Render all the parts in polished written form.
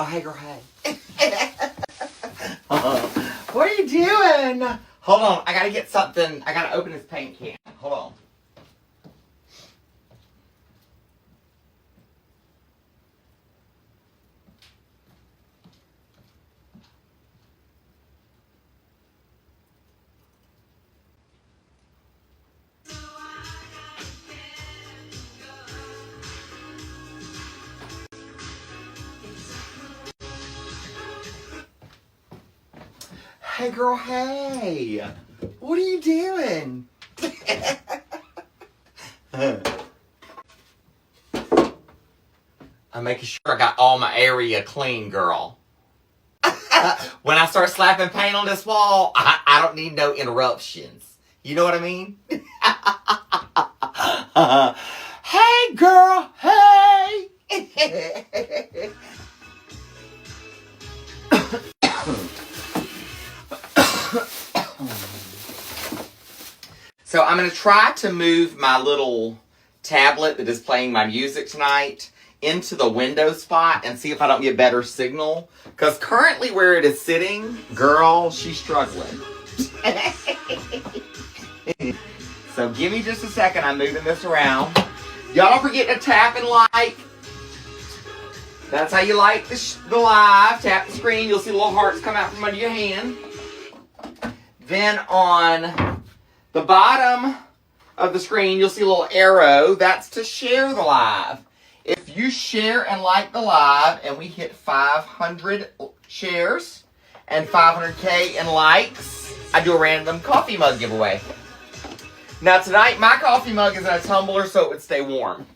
Oh, hey, girl, hey. What are you doing? Hold on. I got to get something. I got to open this paint can. Hold on. Hey, girl, hey. What are you doing? I'm making sure I got all my area clean, girl. When I start slapping paint on this wall, I don't need no interruptions. You know what I mean? Hey, girl, hey. So I'm going to try to move my little tablet that is playing my music tonight into the window spot and see if I don't get better signal. Because currently where it is sitting, girl, she's struggling. So give me just a second. I'm moving this around. Y'all don't forget to tap and like. That's how you like the live. Tap the screen. You'll see little hearts come out from under your hand. Then on the bottom of the screen, you'll see a little arrow. That's to share the live. If you share and like the live, and we hit 500 shares and 500K in likes, I do a random coffee mug giveaway. Now tonight, my coffee mug is in a tumbler so it would stay warm.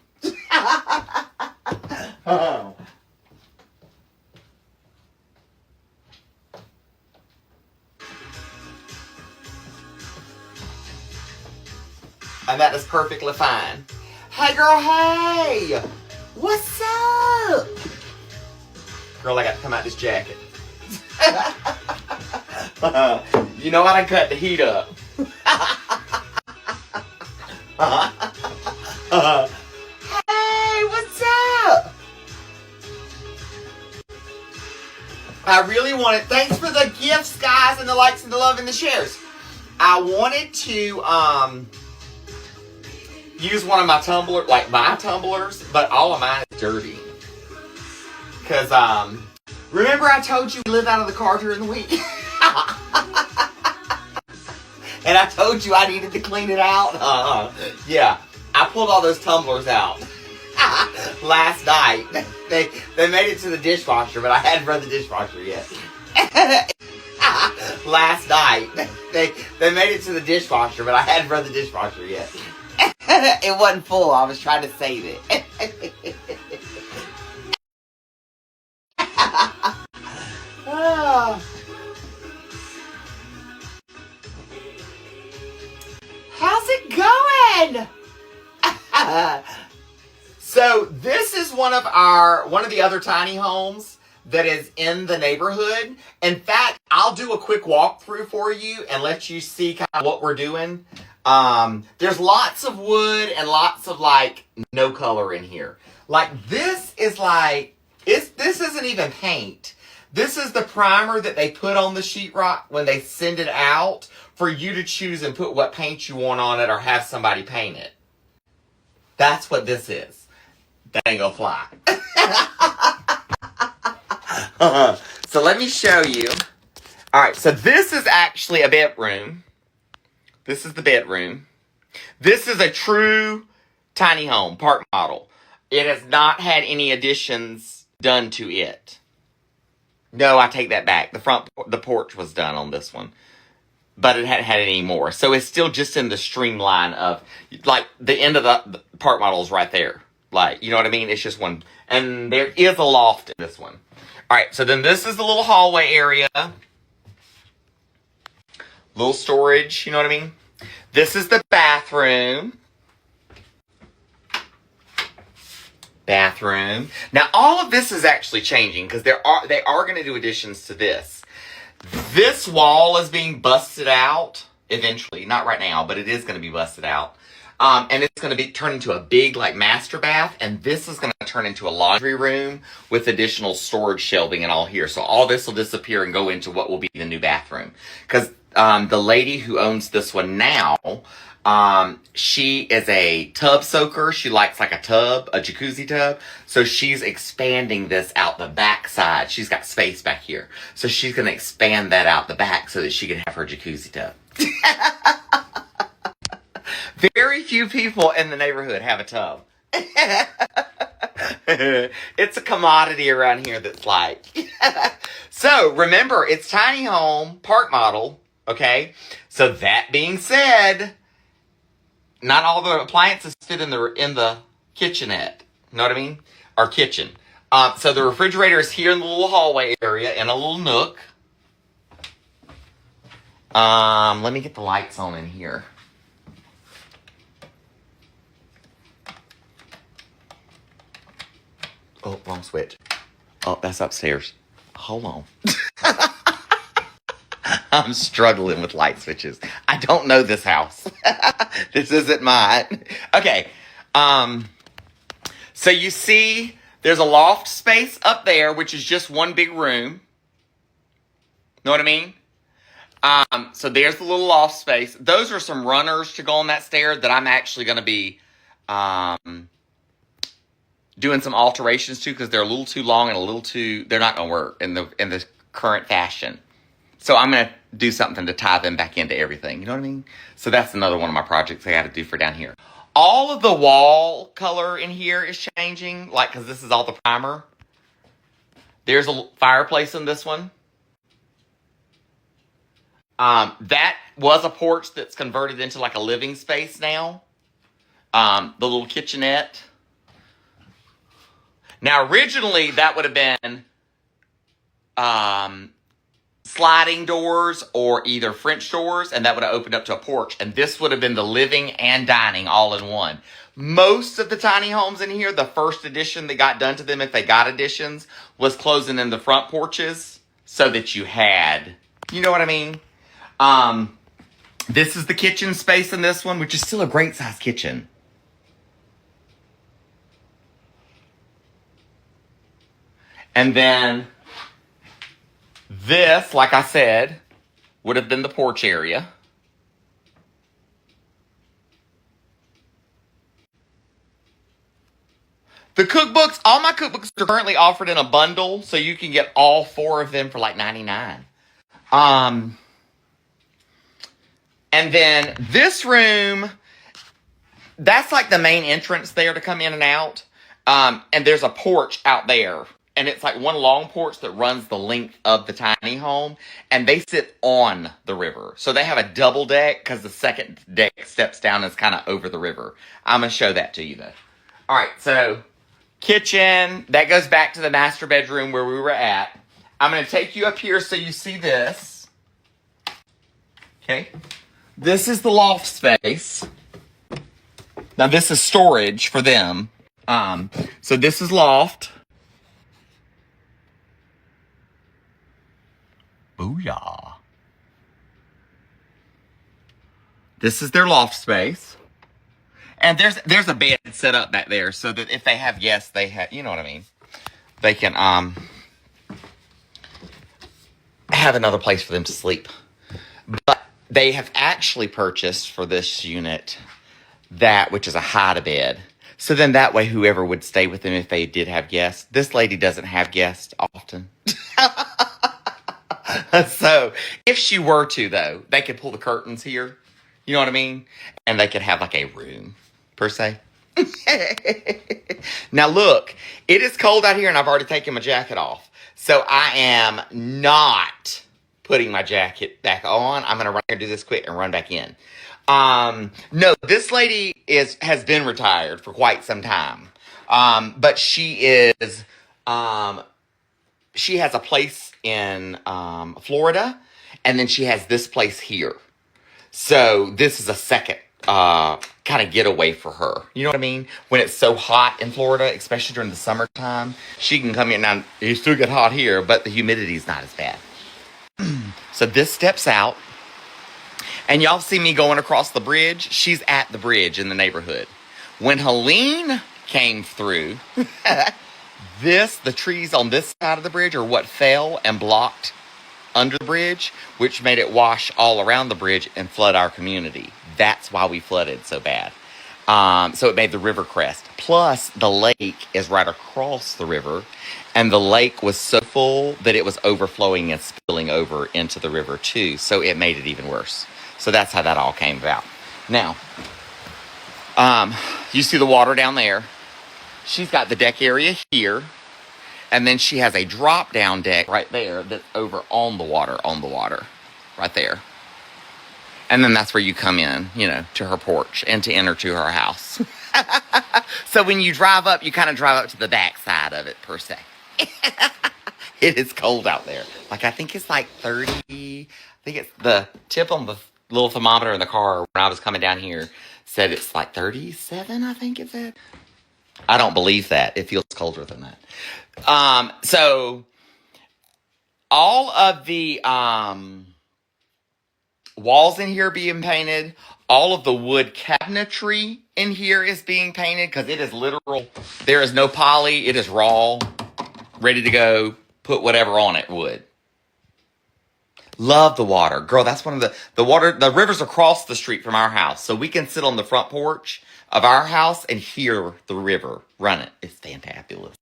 And that is perfectly fine. Hey, girl, hey! What's up? Girl, I got to come out this jacket. You know I done cut the heat up. Hey, what's up? I really wanted... Thanks for the gifts, guys, and the likes and the love and the shares. I wanted to... use one of my tumblers, like my tumblers, but all of mine is dirty. Because, remember I told you we live out of the car during the week? And I told you I needed to clean it out? Yeah, I pulled all those tumblers out last night. They made it to the dishwasher, but I hadn't run the dishwasher yet. Last night, they made it to the dishwasher, but I hadn't run the dishwasher yet. It wasn't full. I was trying to save it. How's it going? So this is one of the other tiny homes that is in the neighborhood. In fact, I'll do a quick walkthrough for you and let you see kind of what we're doing. There's lots of wood and lots of like no color in here. Like this is like, this isn't even paint. This is the primer that they put on the sheetrock when they send it out for you to choose and put what paint you want on it or have somebody paint it. That's what this is. That ain't gonna fly. So let me show you. All right, so this is actually a bedroom. This is the bedroom. This is a true tiny home, park model. It has not had any additions done to it. No, I take that back. The porch was done on this one. But it hadn't had any more. So it's still just in the streamline of, like, the end of the park model is right there. Like, you know what I mean? It's just one. And there is a loft in this one. All right, so then this is the little hallway area. Little storage, you know what I mean? This is the bathroom. Bathroom. Now, all of this is actually changing because they are going to do additions to this. This wall is being busted out eventually. Not right now, but it is going to be busted out. And it's going to be turned into a big like master bath. And this is going to turn into a laundry room with additional storage shelving and all here. So all this will disappear and go into what will be the new bathroom. Because the lady who owns this one now, she is a tub soaker. She likes like a tub, a jacuzzi tub. So she's expanding this out the back side. She's got space back here. So she's going to expand that out the back so that she can have her jacuzzi tub. Very few people in the neighborhood have a tub. It's a commodity around here that's like. So remember, it's tiny home, park model. Okay. So that being said, not all the appliances fit in the kitchenette. You know what I mean? Our kitchen. So the refrigerator is here in the little hallway area in a little nook. Let me get the lights on in here. Oh, wrong switch. Oh, that's upstairs. Hold on. I'm struggling with light switches. I don't know this house. This isn't mine. Okay. So you see there's a loft space up there, which is just one big room. Know what I mean? So there's the little loft space. Those are some runners to go on that stair that I'm actually going to be doing some alterations to because they're a little too long and they're not going to work in the current fashion. So I'm going to do something to tie them back into everything. You know what I mean? So that's another one of my projects I got to do for down here. All of the wall color in here is changing, like, because this is all the primer. There's a fireplace in this one. That was a porch that's converted into like a living space now. The little kitchenette. Now, originally, that would have been sliding doors or either French doors, and that would have opened up to a porch. And this would have been the living and dining all in one. Most of the tiny homes in here, the first addition that got done to them, if they got additions, was closing in the front porches so that you had, you know what I mean? This is the kitchen space in this one, which is still a great size kitchen. And then this, like I said, would have been the porch area. The cookbooks, all my cookbooks are currently offered in a bundle, so you can get all 4 of them for like $99. And then this room, that's like the main entrance there to come in and out. And there's a porch out there. And it's like one long porch that runs the length of the tiny home. And they sit on the river. So they have a double deck because the second deck steps down and is kind of over the river. I'm going to show that to you though. All right, so kitchen. That goes back to the master bedroom where we were at. I'm going to take you up here so you see this. Okay. This is the loft space. Now this is storage for them. So this is loft. Booyah. This is their loft space. And there's a bed set up back there so that if they have guests, they have, you know what I mean? They can have another place for them to sleep. But they have actually purchased for this unit that which is a hide-a-bed. So then that way whoever would stay with them if they did have guests. This lady doesn't have guests often. So if she were to, though, they could pull the curtains here. You know what I mean? And they could have like a room, per se. Now, look, it is cold out here and I've already taken my jacket off. So I am not putting my jacket back on. I'm going to do this quick and run back in. No, this lady has been retired for quite some time. But she is, she has a place in Florida, and then she has this place here. So this is a second kind of getaway for her. You know what I mean? When it's so hot in Florida, especially during the summertime, she can come here. Now, it still get hot here, but the humidity is not as bad. So this steps out. And y'all see me going across the bridge? She's at the bridge in the neighborhood. When Helene came through, the trees on this side of the bridge are what fell and blocked under the bridge, which made it wash all around the bridge and flood our community. That's why we flooded so bad. So it made the river crest. Plus, the lake is right across the river, and the lake was so full that it was overflowing and spilling over into the river too. So it made it even worse. So that's how that all came about. Now, you see the water down there. She's got the deck area here, and then she has a drop-down deck right there that's over on the water, right there. And then that's where you come in, to her porch and to enter to her house. So when you drive up, you kind of drive up to the back side of it, per se. It is cold out there. Like, I think it's like 30. I think it's the tip on the little thermometer in the car when I was coming down here said it's like 37, I think it said. I don't believe that. It feels colder than that. So all of the walls in here are being painted. All of the wood cabinetry in here is being painted because it is literal. There is no poly. It is raw, ready to go. Put whatever on it would. Love the water. Girl, that's one of the river's across the street from our house. So we can sit on the front porch of our house and hear the river running. It's fantabulous.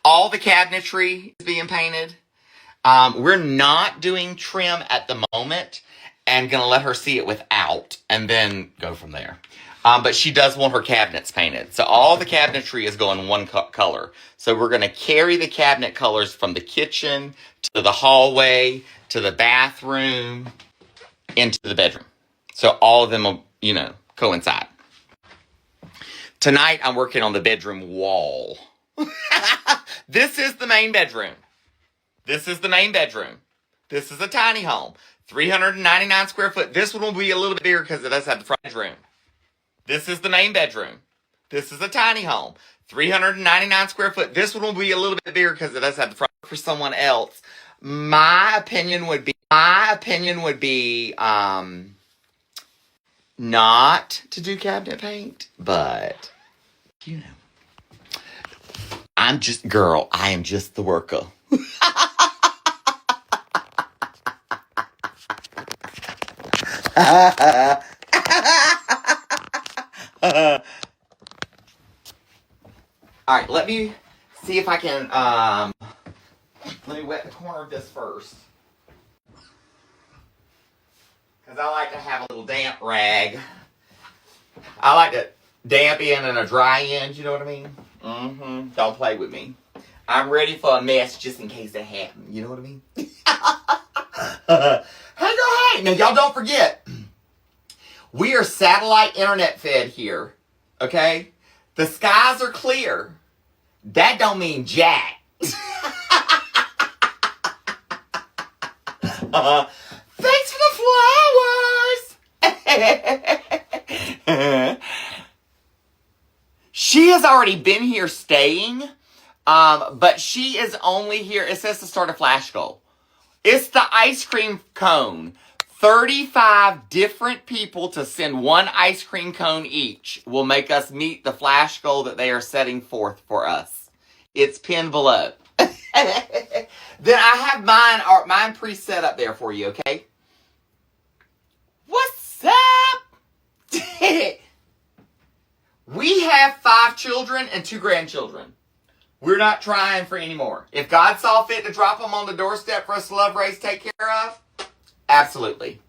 All the cabinetry is being painted. We're not doing trim at the moment and going to let her see it without and then go from there. But she does want her cabinets painted. So all the cabinetry is going one color. So we're going to carry the cabinet colors from the kitchen to the hallway to the bathroom into the bedroom. So all of them will, coincide. Tonight I'm working on the bedroom wall. This is the main bedroom. This is the main bedroom. This is a tiny home. 399 square foot. This one will be a little bit bigger because it does have the front bedroom. This is the main bedroom. This is a tiny home. 399 square foot. This one will be a little bit bigger because it does have the front for someone else. My opinion would be not to do cabinet paint, but I am just the worker. All right, let me see if I can, let me wet the corner of this first. Because I like to have a little damp rag. I like to damp end and a dry end, you know what I mean? Mm-hmm. Don't play with me. I'm ready for a mess just in case it happens, you know what I mean? Hey, girl, hey! Now, y'all don't forget, we are satellite internet fed here, okay? The skies are clear. That don't mean jack. Thanks for the flowers. She has already been here staying, but she is only here. It says to start a flash goal. It's the ice cream cone. 35 different people to send one ice cream cone each will make us meet the flash goal that they are setting forth for us. It's pinned below. Then I have mine preset up there for you, okay? What's up? We have 5 children and 2 grandchildren. We're not trying for any more. If God saw fit to drop them on the doorstep for us to love, raise, take care of, absolutely.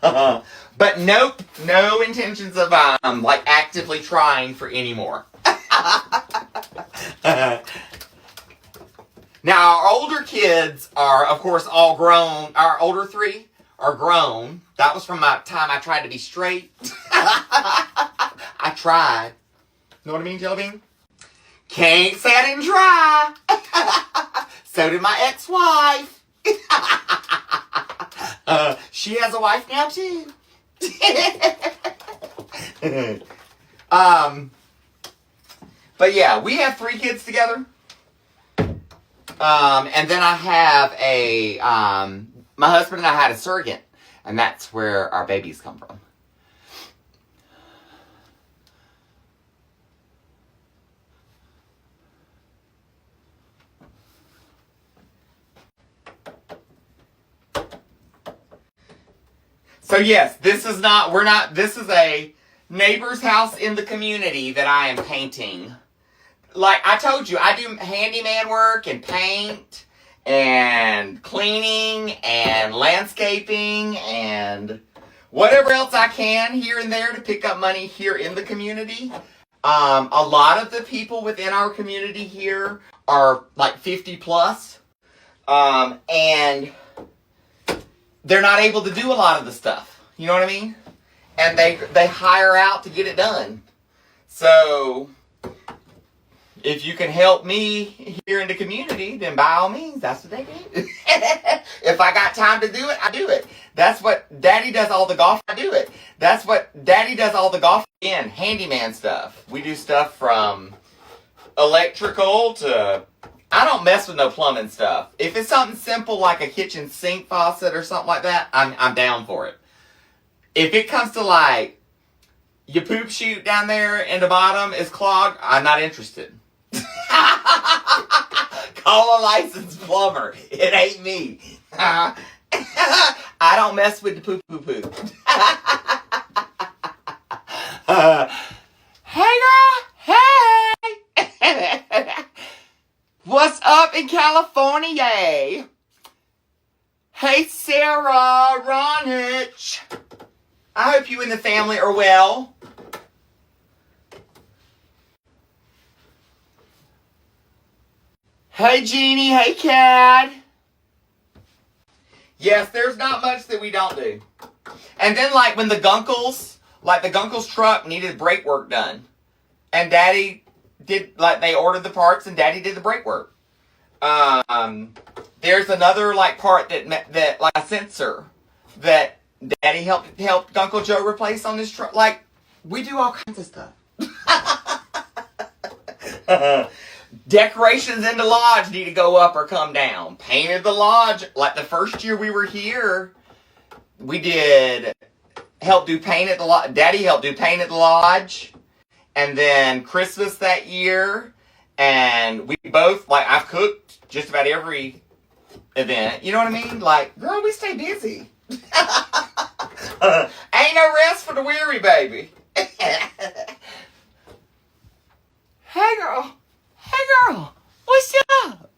But nope, no intentions of actively trying for any more. Now, our older kids are, of course, all grown. Our older 3 are grown. That was from my time I tried to be straight. I tried. Know what I mean, Jelly Bean? Can't say I didn't try. So did my ex-wife. She has a wife now, too. But yeah, we have 3 kids together. And then I have my husband and I had a surrogate, and that's where our babies come from. So yes, this is a neighbor's house in the community that I am painting. Like I told you, I do handyman work and paint and cleaning and landscaping and whatever else I can here and there to pick up money here in the community. A lot of the people within our community here are like 50 plus. And they're not able to do a lot of the stuff. You know what I mean? And they hire out to get it done. So if you can help me here in the community, then by all means, that's what they do. If I got time to do it, I do it. That's what Daddy does all the golf. I do it. That's what Daddy does all the golf in, handyman stuff. We do stuff from electrical to... I don't mess with no plumbing stuff. If it's something simple like a kitchen sink faucet or something like that, I'm down for it. If it comes to like your poop chute down there in the bottom is clogged, I'm not interested. Call a licensed plumber. It ain't me. I don't mess with the poo. Hey girl, hey. What's up in California? Hey Sarah, Ronich. I hope you and the family are well. Hey Jeannie, hey Cad. Yes, there's not much that we don't do. And then like when the Gunkles truck needed brake work done. And Daddy did, like they ordered the parts and Daddy did the brake work. There's another like part that like a sensor that Daddy helped Uncle Joe replace on his truck. Like we do all kinds of stuff. Decorations in the lodge need to go up or come down. Painted the lodge. Like the first year we were here, we did help do paint at the lodge. Daddy helped do paint at the lodge. And then Christmas that year. And we both, like, I've cooked just about every event. You know what I mean? Like, girl, we stay busy. Ain't no rest for the weary, baby. Hey, girl. Hey, girl. What's up?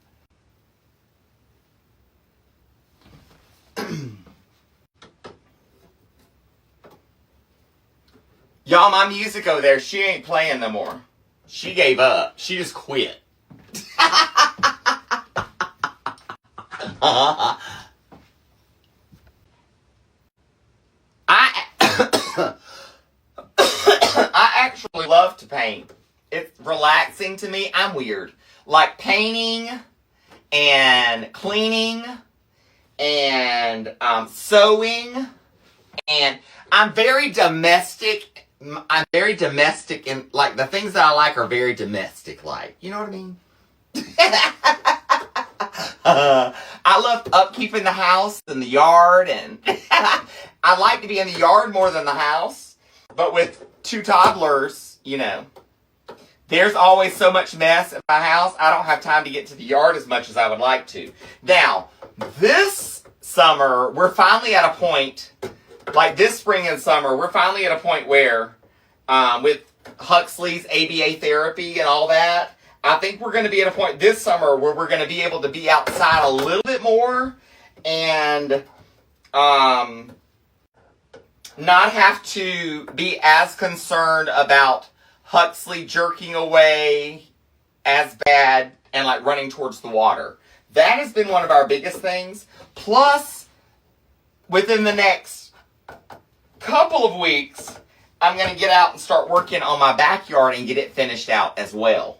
Y'all, my music over there, she ain't playing no more. She gave up. She just quit. I actually love to paint. It's relaxing to me. I'm weird. Like painting and cleaning and sewing. And I'm very domestic. I'm very domestic, and like the things that I like are very domestic. Like, you know what I mean? I love upkeeping the house and the yard, and I like to be in the yard more than the house. But with 2 toddlers, you know, there's always so much mess in my house. I don't have time to get to the yard as much as I would like to. Now, this summer, we're finally at a point. Like this spring and summer, we're finally at a point where, with Huxley's ABA therapy and all that, I think we're going to be at a point this summer where we're going to be able to be outside a little bit more and not have to be as concerned about Huxley jerking away as bad and like running towards the water. That has been one of our biggest things. Plus, within the next couple of weeks, I'm going to get out and start working on my backyard and get it finished out as well.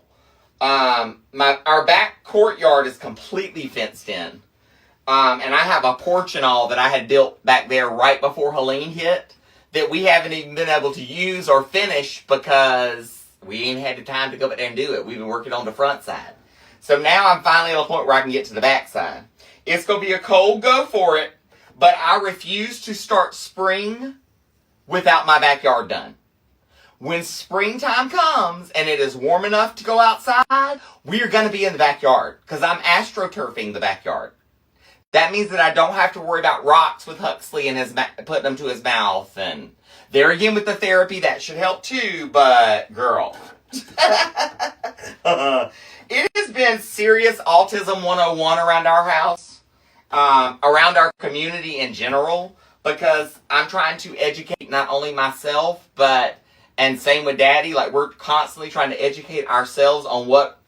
Our back courtyard is completely fenced in. And I have a porch and all that I had built back there right before Helene hit that we haven't even been able to use or finish because we ain't had the time to go back there and do it. We've been working on the front side. So now I'm finally at a point where I can get to the backside. It's going to be a cold go for it, but I refuse to start spring without my backyard done. When springtime comes and it is warm enough to go outside, we are going to be in the backyard because I'm astroturfing the backyard. That means that I don't have to worry about rocks with Huxley and putting them to his mouth. And there again with the therapy, that should help too, but girl. It has been serious autism 101 around our house, around our community in general, because I'm trying to educate not only myself, and same with Daddy, like we're constantly trying to educate ourselves on what,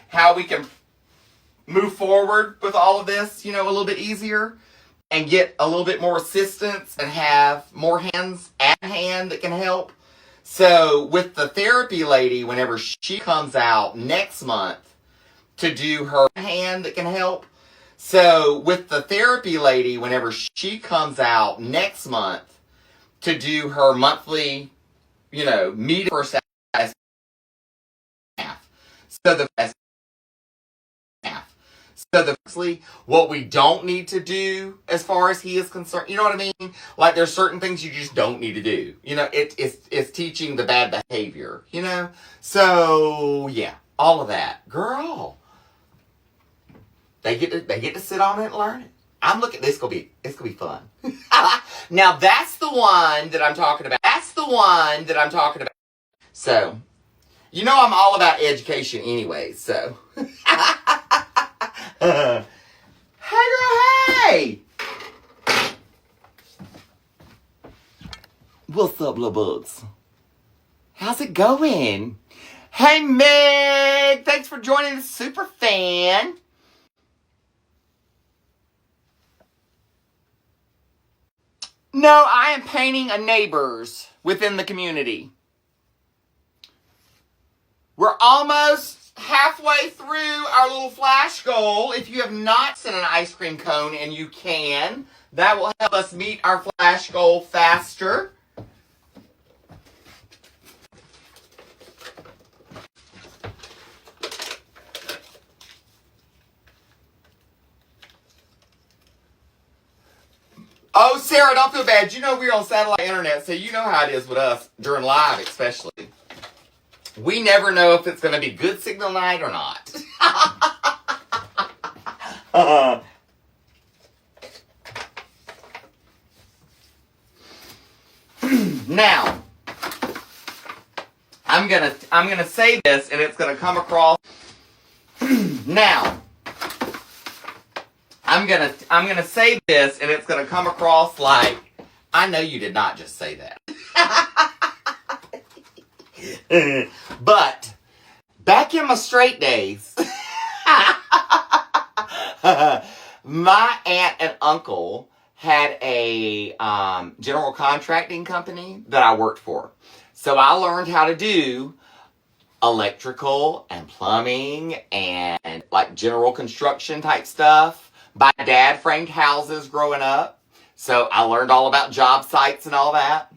how we can move forward with all of this, a little bit easier and get a little bit more assistance and have more hands at hand that can help. So with the therapy lady, whenever she comes out next month to do her hand that can help. So with the therapy lady, whenever she comes out next month to do her monthly, meeting for staff. So what we don't need to do as far as he is concerned, you know what I mean? Like there's certain things you just don't need to do. It's teaching the bad behavior, So yeah, all of that. Girl. They get to sit on it and learn it. I'm looking, it's gonna be fun. Now that's the one that I'm talking about. So, I'm all about education anyway, so. Hey girl, hey! What's up, little bugs? How's it going? Hey Meg! Thanks for joining the super fan. No, I am painting a neighbor's within the community. We're almost halfway through our little flash goal. If you have not sent an ice cream cone, and you can, that will help us meet our flash goal faster. Oh, Sarah, don't feel bad. We're on satellite internet, so you know how it is with us, during live especially. We never know if it's going to be good signal night or not. Now, I'm gonna say this, and it's gonna come across. Now, I'm gonna say this, and it's gonna come across like, I know you did not just say that. But back in my straight days, my aunt and uncle had a general contracting company that I worked for. So I learned how to do electrical and plumbing and like general construction type stuff. My dad framed houses growing up. So I learned all about job sites and all that.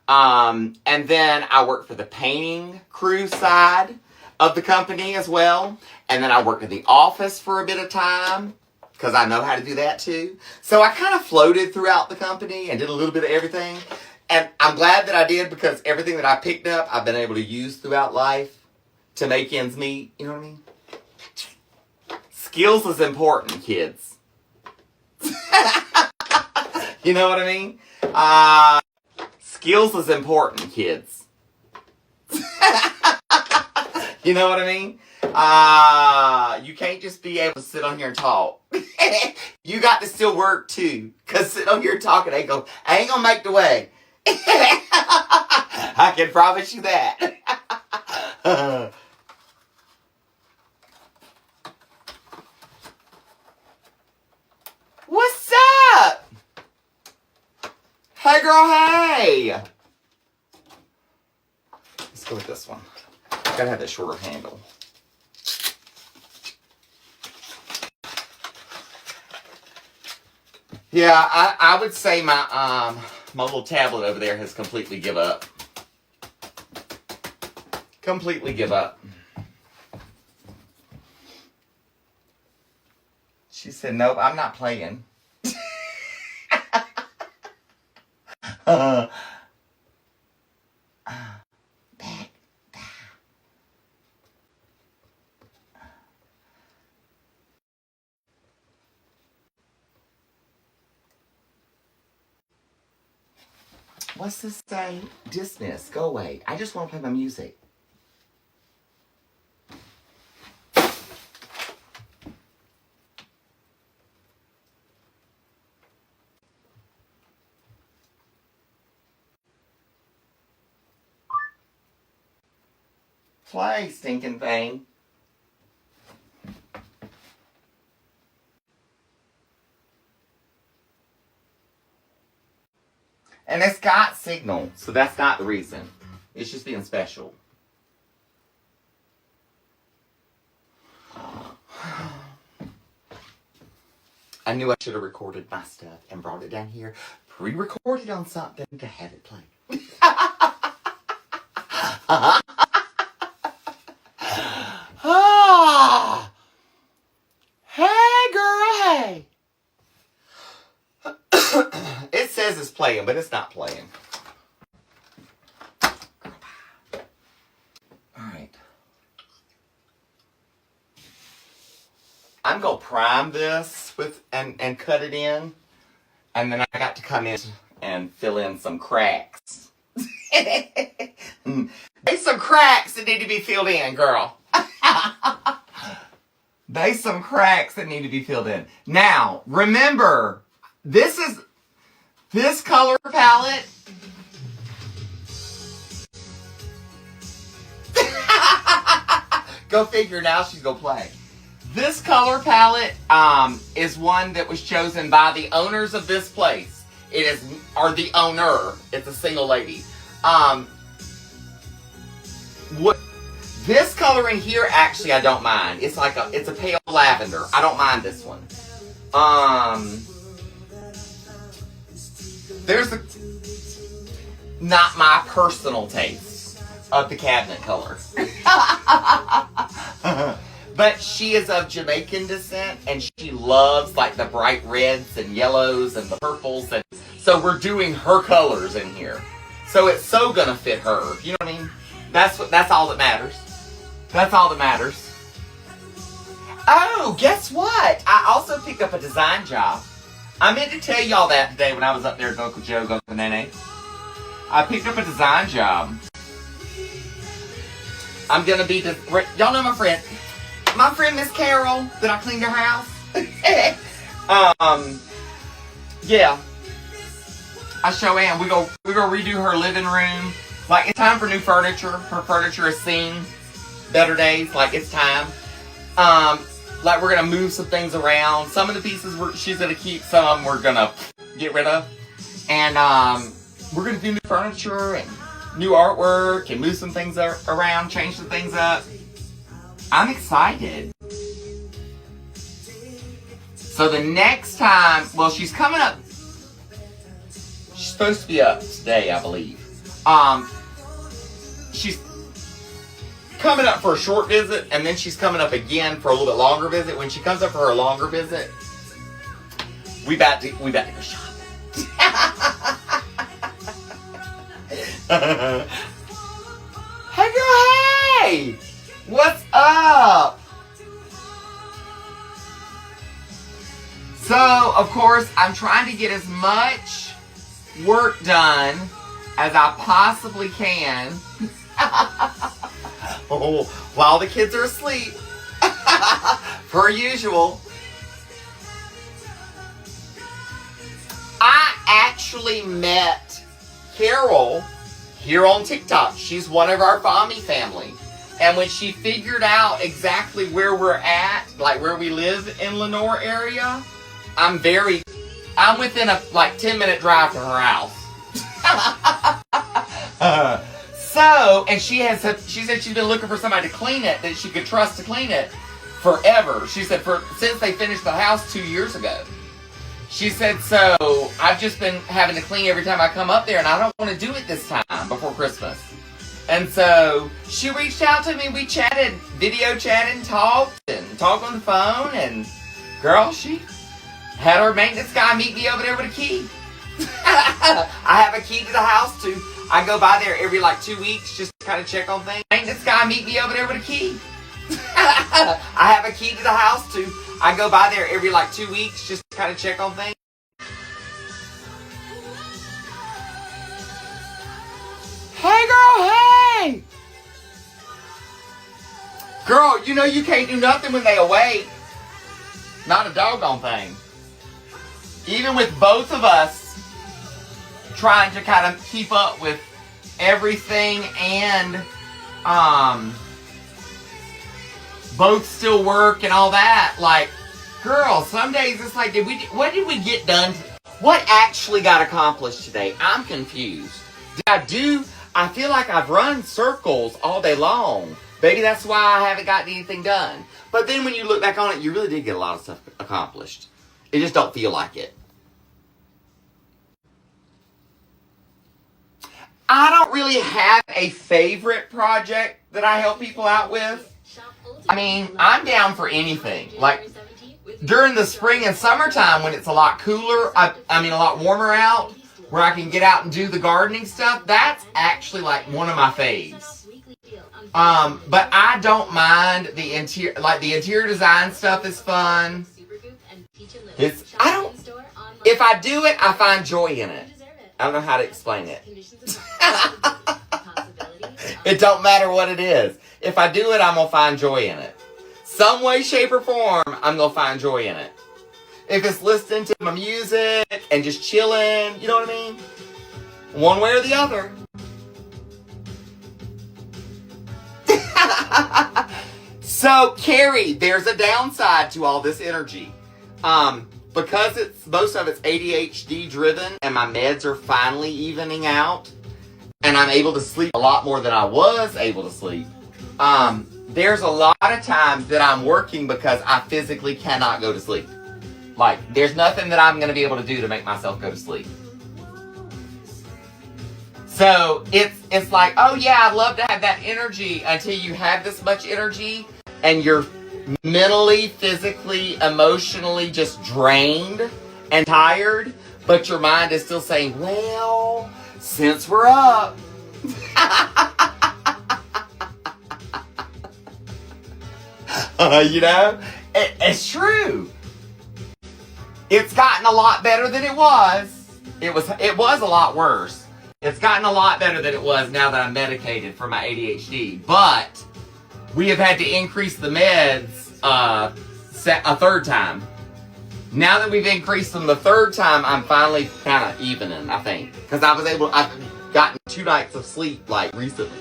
And then I worked for the painting crew side of the company as well. And then I worked in the office for a bit of time because I know how to do that too. So I kind of floated throughout the company and did a little bit of everything. And I'm glad that I did, because everything that I picked up, I've been able to use throughout life to make ends meet. You know what I mean? Skills is important, kids. You know what I mean? Skills is important, kids. You know what I mean? You can't just be able to sit on here and talk. You got to still work too. Because sitting on here talking ain't gonna make the way. I can promise you that. What's up? Hey girl, hey! Let's go with this one. Gotta have that shorter handle. Yeah, I would say my little tablet over there has completely give up. Completely give up. She said, nope, I'm not playing. What's this say? Dismiss. Go away. I just want to play my music. Play, stinking thing. And it's got signal, so that's not the reason. It's just being special. I knew I should have recorded my stuff and brought it down here, pre-recorded on something to have it play. Hey, girl, hey. It says it's playing, but it's not playing. Alright. I'm going to prime this with and cut it in. And then I got to come in and fill in some cracks. There's some cracks that need to be filled in, girl. There's some cracks that need to be filled in. Now, remember, this color palette. Go figure, now she's gonna play. This color palette is one that was chosen by the owners of this place. Or the owner. It's a single lady. This color in here, actually, I don't mind. It's a pale lavender. I don't mind this one. There's not my personal taste of the cabinet color. But she is of Jamaican descent, and she loves like the bright reds and yellows and the purples, and so we're doing her colors in here. So it's so gonna fit her. You know what I mean? That's all that matters. That's all that matters. Oh, guess what? I also picked up a design job. I meant to tell y'all that today when I was up there at Uncle Joe, Uncle Nene. I picked up a design job. I'm gonna be y'all know my friend Miss Carol that I cleaned her house. Yeah. I sure am. We're gonna redo her living room. Like, it's time for new furniture. Her furniture has seen better days. Like, it's time. Like, we're gonna move some things around. Some of the pieces she's gonna keep. Some of them we're gonna get rid of. And we're gonna do new furniture and new artwork and move some things around, change some things up. I'm excited. So the next time, well, she's coming up. She's supposed to be up today, I believe. She's coming up for a short visit, and then she's coming up again for a little bit longer visit. When she comes up for her longer visit, we about to go shopping. Hey girl, hey! What's up? So, of course, I'm trying to get as much work done as I possibly can. While the kids are asleep. Per usual. I actually met Carol here on TikTok. She's one of our Fami family. And when she figured out exactly where we're at, like where we live in Lenore area, I'm within a 10-minute drive from her house. And she said she's been looking for somebody to clean it that she could trust to clean it forever. She said since they finished the house 2 years ago. She said, so I've just been having to clean every time I come up there, and I don't want to do it this time before Christmas. And so she reached out to me. We chatted, video chatted, talked on the phone, and Girl, she had her maintenance guy meet me over there with a key. I have a key to the house too. I go by there every like 2 weeks just to kind of check on things. Maintenance guy meet me over there with a key. I have a key to the house too. I go by there every like 2 weeks just to kind of check on things. Hey girl, hey! Girl, you know you can't do nothing when they awake. Not a doggone thing. Even with both of us trying to kind of keep up with everything and both still work and all that, like, girl, some days it's like, what did we get done? What actually got accomplished today? I'm confused. I feel like I've run circles all day long. Maybe that's why I haven't gotten anything done. But then when you look back on it, you really did get a lot of stuff accomplished. It just don't feel like it. I don't really have a favorite project that I help people out with. I mean, I'm down for anything. Like, during the spring and summertime when it's a lot cooler, I mean a lot warmer out, where I can get out and do the gardening stuff, that's actually like one of my faves. But I don't mind the interior, like the interior design stuff is fun. If I do it, I find joy in it. I don't know how to explain it. It don't matter what it is. If I do it, I'm going to find joy in it. Some way, shape, or form, I'm going to find joy in it. If it's listening to my music and just chilling, you know what I mean? One way or the other. So, Carrie, there's a downside to all this energy. Because most of it's ADHD driven and my meds are finally evening out and I'm able to sleep a lot more than I was able to sleep. There's a lot of times that I'm working because I physically cannot go to sleep. Like, there's nothing that I'm going to be able to do to make myself go to sleep. So, it's like, oh yeah, I'd love to have that energy until you have this much energy and you're mentally, physically, emotionally just drained and tired, but your mind is still saying, well, since we're up. You know, it's true. It's gotten a lot better than it was. It was a lot worse. It's gotten a lot better than it was now that I'm medicated for my ADHD, but we have had to increase the meds a third time. Now that we've increased them the third time, I'm finally kind of evening, I think. Because I've gotten 2 nights of sleep, like, recently.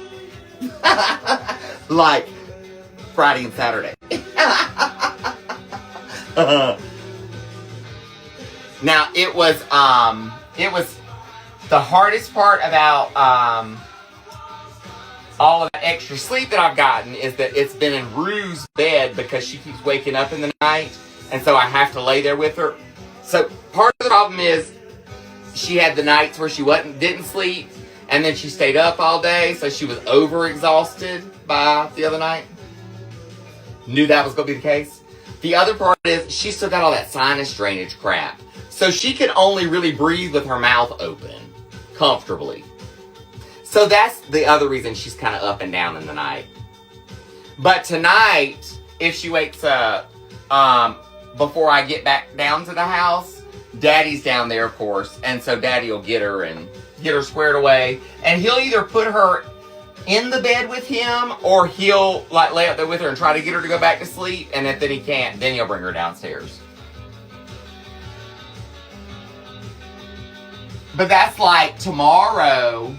Like, Friday and Saturday. Now, it was the hardest part about, all of that extra sleep that I've gotten is that it's been in Rue's bed because she keeps waking up in the night, and so I have to lay there with her. So part of the problem is she had the nights where she didn't sleep, and then she stayed up all day, so she was overexhausted by the other night. Knew that was going to be the case. The other part is she still got all that sinus drainage crap, so she can only really breathe with her mouth open comfortably. So that's the other reason she's kind of up and down in the night. But tonight, if she wakes up before I get back down to the house, Daddy's down there, of course. And so Daddy will get her and get her squared away. And he'll either put her in the bed with him or he'll like lay up there with her and try to get her to go back to sleep. And if then he can't, then he'll bring her downstairs. But that's like tomorrow.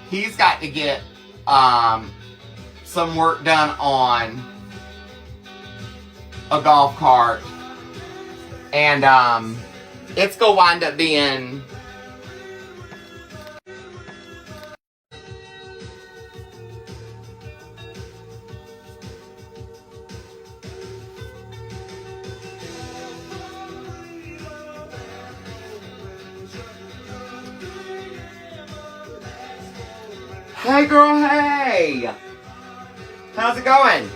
He's got to get some work done on a golf cart. And it's going to wind up being... Hey girl, hey! How's it going?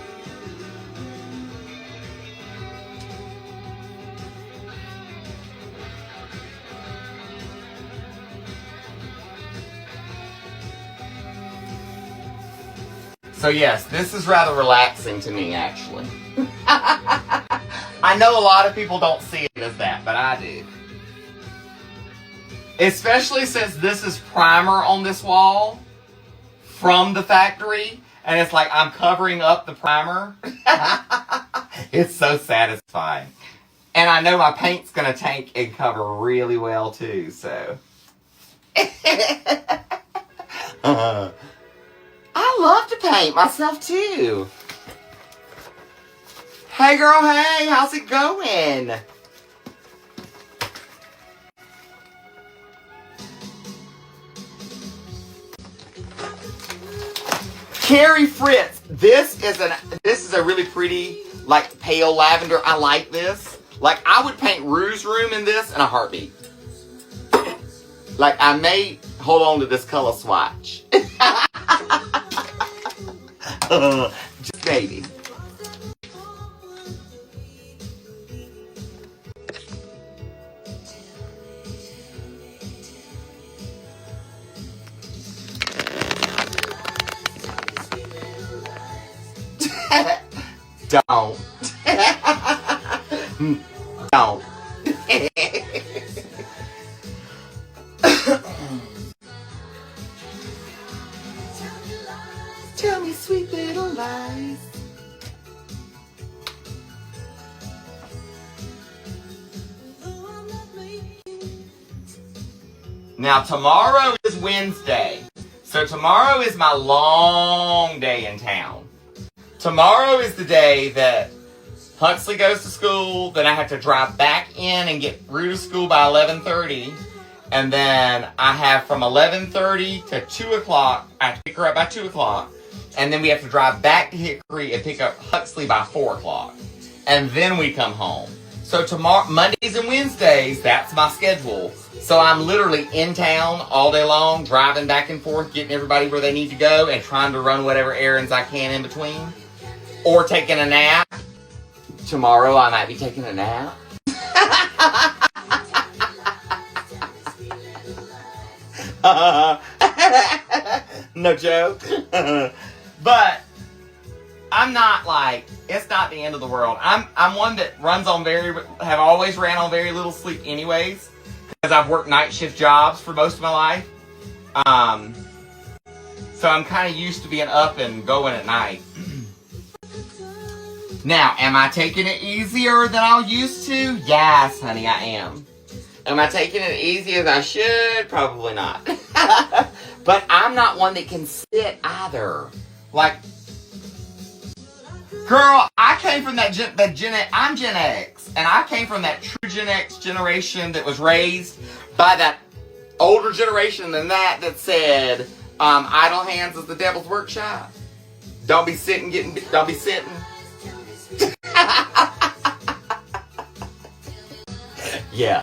So yes, this is rather relaxing to me, actually. I know a lot of people don't see it as that, but I do. Especially since this is primer on this wall from the factory, and it's like I'm covering up the primer. It's so satisfying. And I know my paint's going to tank and cover really well too, so. I love to paint myself too. Hey girl, hey, how's it going? Carrie Fritz, this is a really pretty, like, pale lavender. I like this. Like, I would paint Rue's room in this in a heartbeat. Like, I may hold on to this color swatch. Just maybe. Don't. Don't. Tell me sweet little lies. Now tomorrow is Wednesday. So tomorrow is my long day in town. Tomorrow is the day that Huxley goes to school, then I have to drive back in and get Rue to school by 11:30. And then I have from 11:30 to 2 o'clock, I have to pick her up by 2 o'clock. And then we have to drive back to Hickory and pick up Huxley by 4 o'clock. And then we come home. So tomorrow, Mondays and Wednesdays, that's my schedule. So I'm literally in town all day long, driving back and forth, getting everybody where they need to go, and trying to run whatever errands I can in between. Or taking a nap. Tomorrow I might be taking a nap. No joke. But I'm not like, it's not the end of the world. I'm one that have always ran on very little sleep anyways, because I've worked night shift jobs for most of my life. So I'm kind of used to being up and going at night. Now, am I taking it easier than I used to? Yes, honey, I am. Am I taking it easy as I should? Probably not. But I'm not one that can sit either. Like, girl, I came from I'm Gen X, and I came from that true Gen X generation that was raised by that older generation than that said, idle hands is the devil's workshop. Don't be sitting. Yeah.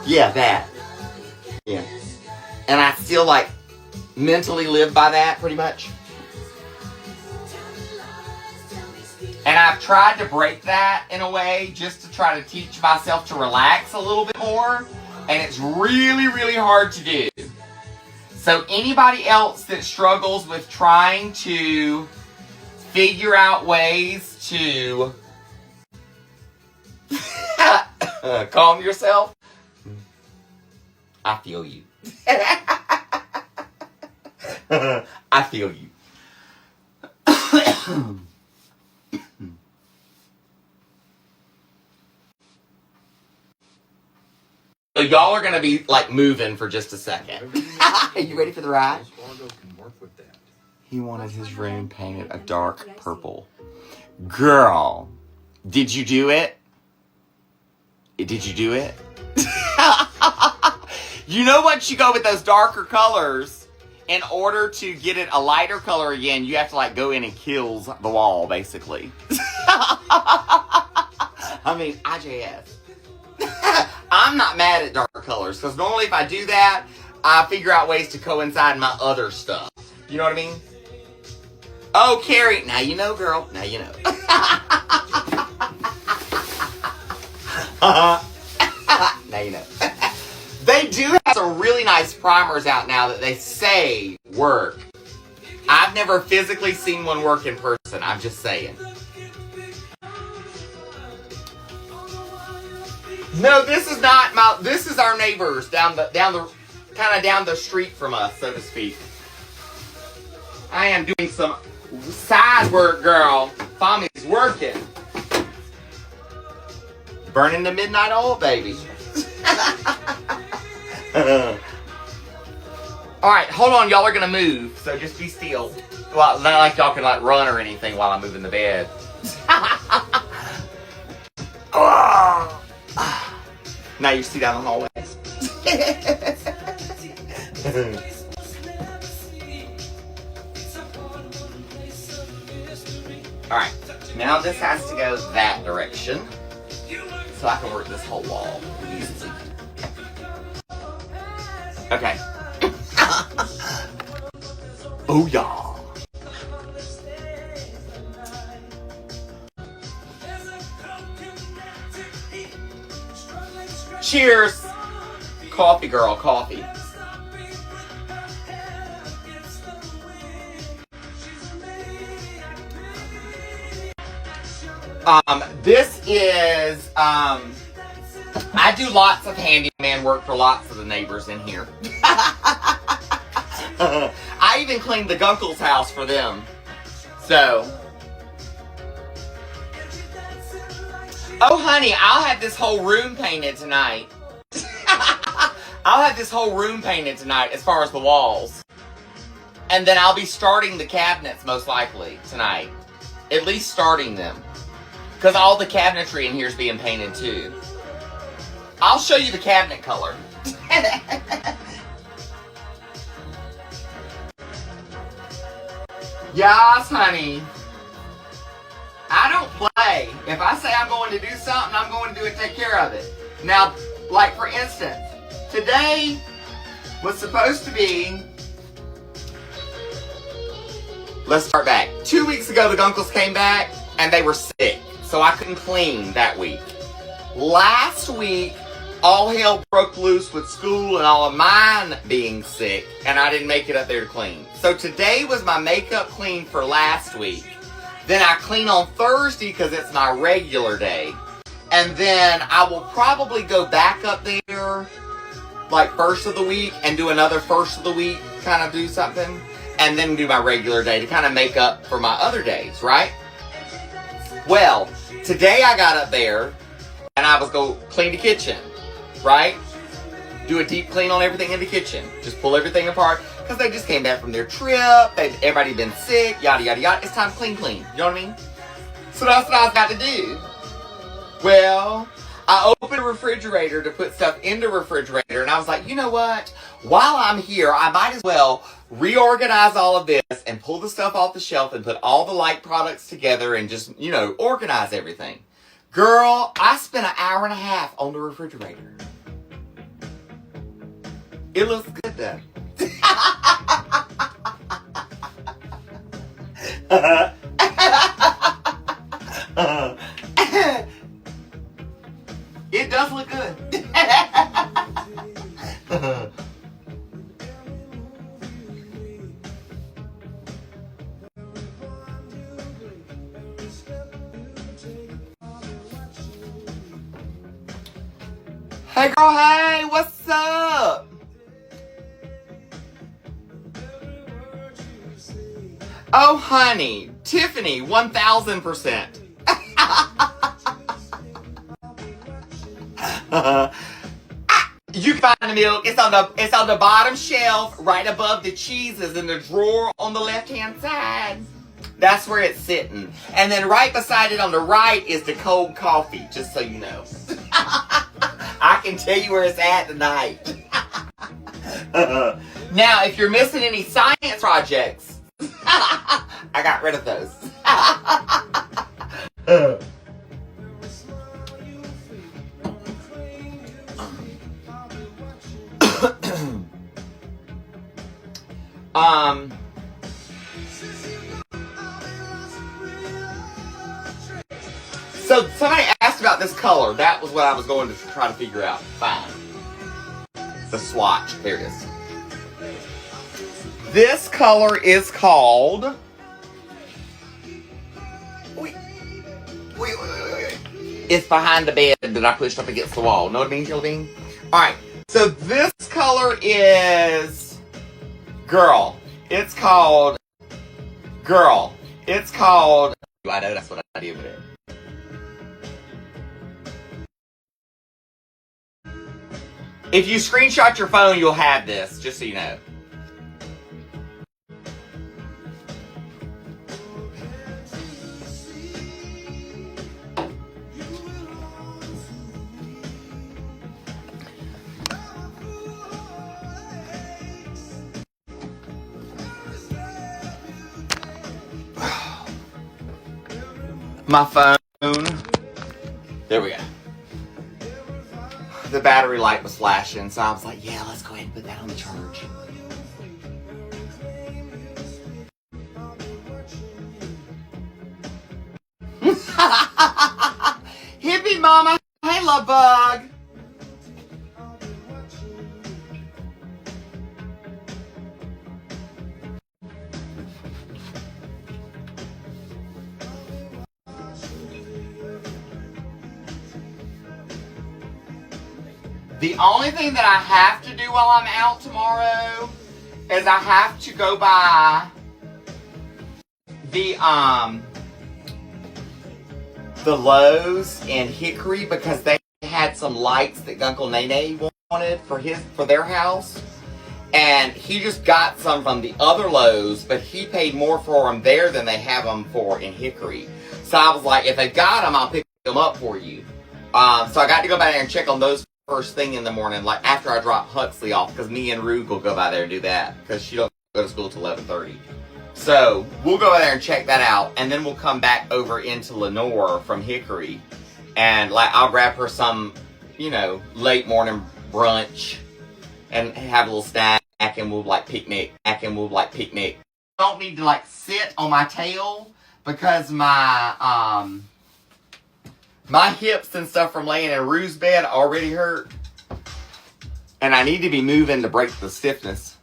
Yeah, that. Yeah. And I still, like, mentally live by that, pretty much. And I've tried to break that in a way, just to try to teach myself to relax a little bit more. And it's really, really hard to do. So anybody else that struggles with trying to figure out ways to calm yourself, I feel you. I feel you. So y'all are going to be, like, moving for just a second. Are you ready for the ride? He wanted his room painted a dark purple. Girl, did you do it? Did you do it? You know, once you go with those darker colors, in order to get it a lighter color again, you have to, like, go in and kill the wall, basically. I mean, IJS. I'm not mad at dark colors, because normally if I do that, I figure out ways to coincide my other stuff. You know what I mean? Oh, Carrie, now you know, girl. Now you know. Now you know. They do have some really nice primers out now that they say work. I've never physically seen one work in person. I'm just saying. No, this is not my. This is our neighbors down the kind of down the street from us, so to speak. I am doing some side work, girl. Mommy's working. Burning the midnight oil, baby. Alright, hold on. Y'all are going to move, so just be still. Well, not like y'all can like run or anything while I'm moving the bed. Now you see down the hallway. Alright, now this has to go that direction. So I can work this whole wall easily. Okay. Oh yeah. Cheers. Coffee, girl, coffee. This is, I do lots of handyman work for lots of the neighbors in here. I even cleaned the Gunkel's house for them. So. Oh, honey, I'll have this whole room painted tonight. I'll have this whole room painted tonight as far as the walls. And then I'll be starting the cabinets most likely tonight. At least starting them. Because all the cabinetry in here is being painted too. I'll show you the cabinet color. Yes, honey. I don't play. If I say I'm going to do something, I'm going to do it, take care of it. Now, like for instance, today was supposed to be, let's start back. 2 weeks ago, the Gunkles came back and they were sick. So I couldn't clean that week. Last week, all hell broke loose with school and all of mine being sick, and I didn't make it up there to clean. So today was my makeup clean for last week. Then I clean on Thursday because it's my regular day. And then I will probably go back up there like first of the week and do another first of the week, kind of do something. And then do my regular day to kind of make up for my other days, right? Well, today I got up there and I was going to clean the kitchen, right? Do a deep clean on everything in the kitchen. Just pull everything apart because they just came back from their trip. Everybody been sick, yada, yada, yada. It's time to clean. You know what I mean? So that's what I was about to do. Well, I opened the refrigerator to put stuff in the refrigerator and I was like, you know what? While I'm here, I might as well reorganize all of this and pull the stuff off the shelf and put all the light products together and just, you know, organize everything. Girl, I spent an hour and a half on the refrigerator. It looks good though. It does look good. Hey girl, hey, what's up? Oh honey, Tiffany, 1000%. You can find the milk. It's on the bottom shelf, right above the cheeses in the drawer on the left-hand side. That's where it's sitting. And then right beside it on the right is the cold coffee, just so you know. I can tell you where it's at tonight. Now, if you're missing any science projects, I got rid of those. So somebody asked about this color. That was what I was going to try to figure out. Fine. The swatch. There it is. This color is called... Wait. It's behind the bed that I pushed up against the wall. Know what I mean, Jelly Bean? Alright, so this color is... Girl. It's called... Girl. It's called... I know that's what I did with it. If you screenshot your phone, you'll have this, just so you know. My phone. There we go. The battery light was flashing, so I was like, yeah, let's go ahead and put that on the charge. Hippie mama. Hey, love bug. The only thing that I have to do while I'm out tomorrow is I have to go by the Lowe's in Hickory because they had some lights that Uncle Nene wanted for their house. And he just got some from the other Lowe's, but he paid more for them there than they have them for in Hickory. So I was like, if they got them, I'll pick them up for you. So I got to go by there and check on those first thing in the morning, like after I drop Huxley off, because me and Rue will go by there and do that, because she don't go to school till 11:30. So we'll go by there and check that out, and then we'll come back over into Lenore from Hickory, and like I'll grab her some, you know, late morning brunch, and have a little snack, and we'll like picnic, I don't need to like sit on my tail because my hips and stuff from laying in Rue's bed already hurt. And I need to be moving to break the stiffness.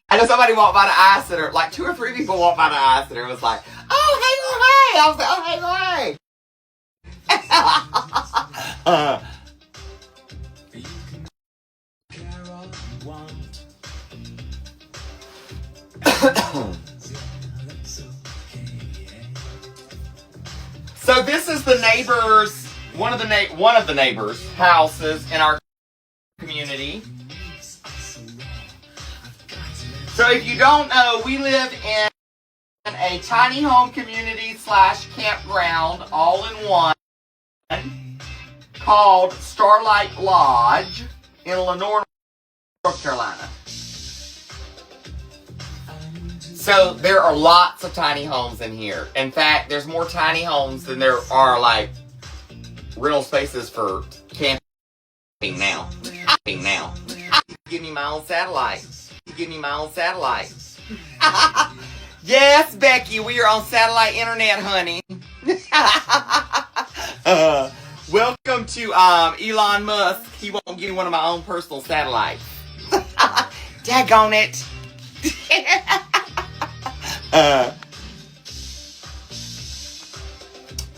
I know somebody walked by the eye center, like 2 or 3 people walked by the eye center and was like, oh, hey, hey. I was like, oh, hey, So this is the neighbors, one of the neighbors' houses in our community. So if you don't know, we live in a tiny home community / campground all in one called Starlight Lodge in Lenore, North Carolina. So there are lots of tiny homes in here. In fact, there's more tiny homes than there are like rental spaces for camping now. Give me my own satellite. Yes, Becky, we are on satellite internet, honey. Welcome to Elon Musk. He won't give me one of my own personal satellites. Daggone it.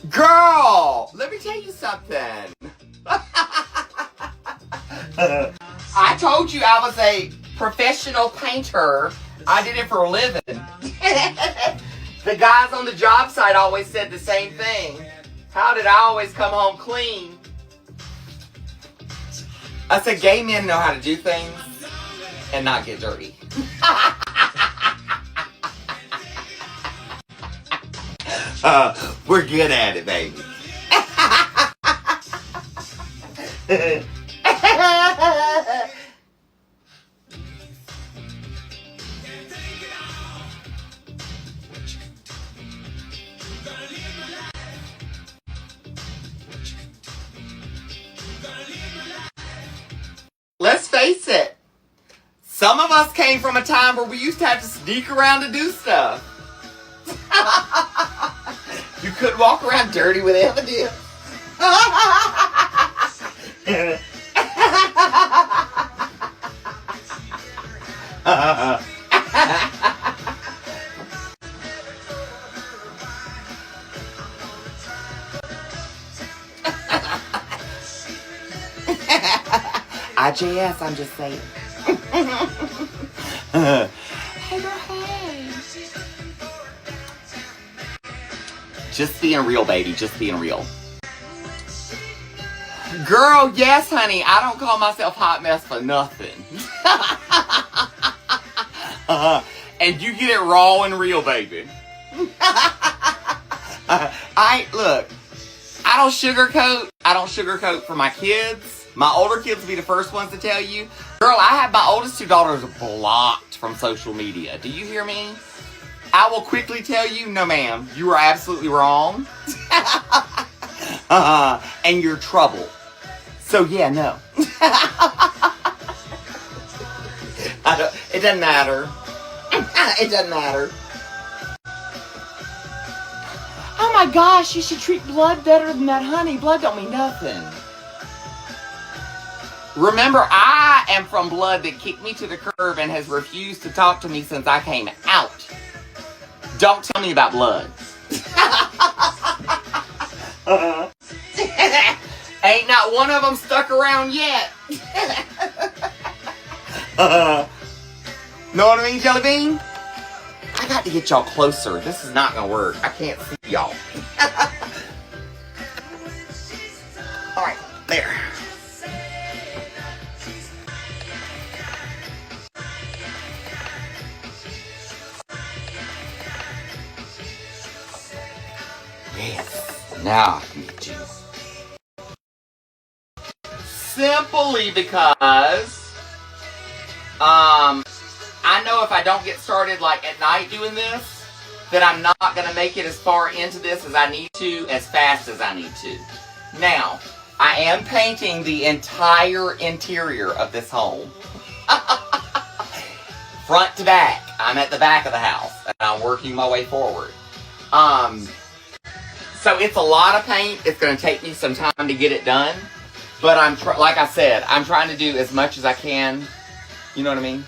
Girl, let me tell you something. I told you I was a professional painter. I did it for a living. The guys on the job site always said the same thing. How did I always come home clean? I said gay men know how to do things and not get dirty. We're good at it, baby. Let's face it, Some of us came from a time where we used to have to sneak around to do stuff. You couldn't walk around dirty with evidence. IJS, I'm just saying. Hey. Just being real, baby. Just being real. Girl, yes, honey. I don't call myself Hot Mess for nothing. And you get it raw and real, baby. Look, I don't sugarcoat. I don't sugarcoat for my kids. My older kids will be the first ones to tell you. Girl, I have my oldest two daughters blocked from social media. Do you hear me? I will quickly tell you, no ma'am, you are absolutely wrong. And you're trouble. So yeah, no. It doesn't matter. It doesn't matter. Oh my gosh, you should treat blood better than that, honey. Blood don't mean nothing. Remember, I am from blood that kicked me to the curb and has refused to talk to me since I came out. Don't tell me about blood. Ain't not one of them stuck around yet. Know what I mean, Jelly Bean? I got to get y'all closer. This is not going to work. I can't see y'all. Alright, there. Yes, now I can get you. Simply because, I know if I don't get started like at night doing this, that I'm not going to make it as far into this as I need to, as fast as I need to. Now, I am painting the entire interior of this home. Front to back. I'm at the back of the house, and I'm working my way forward. So it's a lot of paint. It's going to take me some time to get it done. But like I said, I'm trying to do as much as I can. You know what I mean?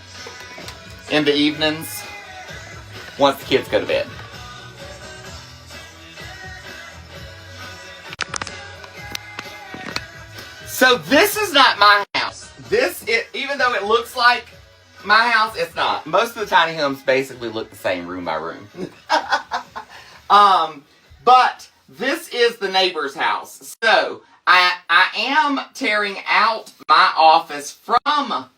In the evenings, once the kids go to bed. So this is not my house. Even though it looks like my house, it's not. Most of the tiny homes basically look the same room by room. But this is the neighbor's house. So I am tearing out my office from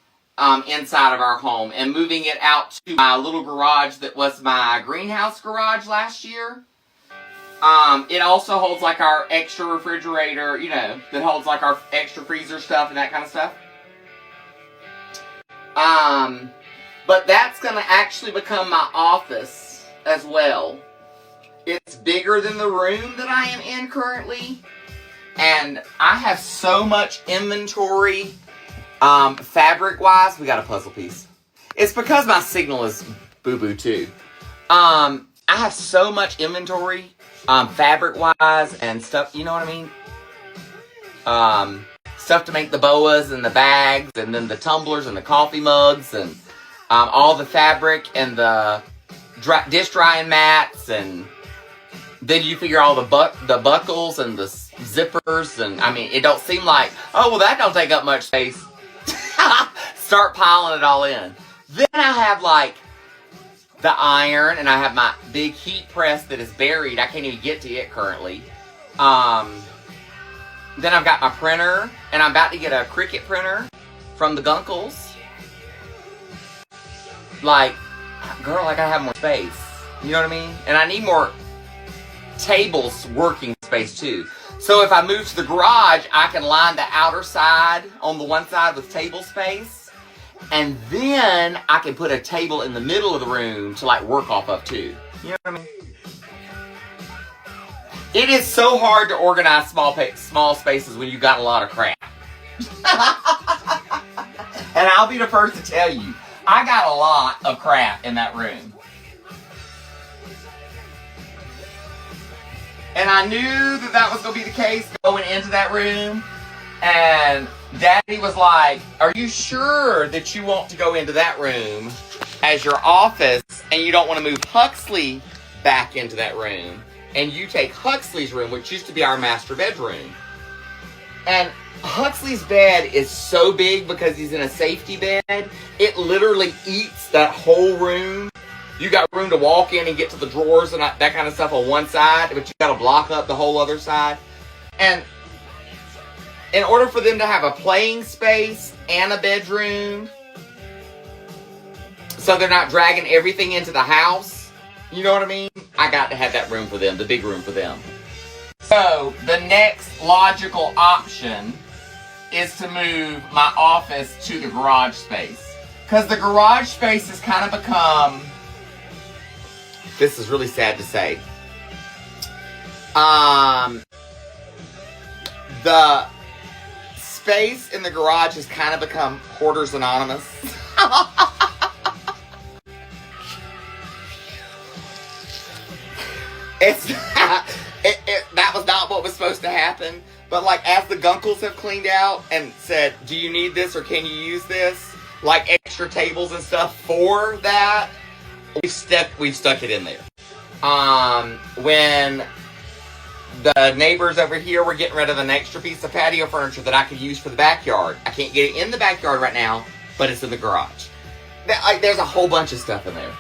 inside of our home and moving it out to my little garage that was my greenhouse garage last year. It also holds like our extra refrigerator, you know, that holds like our extra freezer stuff and that kind of stuff. But that's going to actually become my office as well. It's bigger than the room that I am in currently. And I have so much inventory, fabric-wise. We got a puzzle piece. It's because my signal is boo-boo too. I have so much inventory, fabric-wise and stuff, you know what I mean? Stuff to make the boas and the bags and then the tumblers and the coffee mugs and all the fabric and the dish drying mats, and then you figure all the buckles and the zippers, and I mean, it don't seem like, oh, well, that don't take up much space. Start piling it all in. Then I have like the iron, and I have my big heat press that is buried. I can't even get to it currently. Then I've got my printer, and I'm about to get a Cricut printer from the Gunkles. Like, girl, I gotta have more space. You know what I mean? And I need more tables working space too. So if I move to the garage, I can line the outer side on the one side with table space. And then I can put a table in the middle of the room to like work off of too. You know what I mean? It is so hard to organize small spaces when you got a lot of crap. And I'll be the first to tell you, I got a lot of crap in that room. And I knew that that was going to be the case going into that room. And Daddy was like, are you sure that you want to go into that room as your office and you don't want to move Huxley back into that room? And you take Huxley's room, which used to be our master bedroom. And Huxley's bed is so big because he's in a safety bed, it literally eats that whole room. You got room to walk in and get to the drawers and that kind of stuff on one side, but you got to block up the whole other side. And in order for them to have a playing space and a bedroom, so they're not dragging everything into the house, you know what I mean? I got to have that room for them, the big room for them. So the next logical option is to move my office to the garage space. Because the garage space has kind of become... This is really sad to say. The space in the garage has kind of become Hoarders Anonymous. That was not what was supposed to happen. But like, as the Gunkles have cleaned out and said, do you need this or can you use this? Like extra tables and stuff for that. We've stuck it in there. When the neighbors over here were getting rid of an extra piece of patio furniture that I could use for the backyard. I can't get it in the backyard right now, but it's in the garage. There's a whole bunch of stuff in there.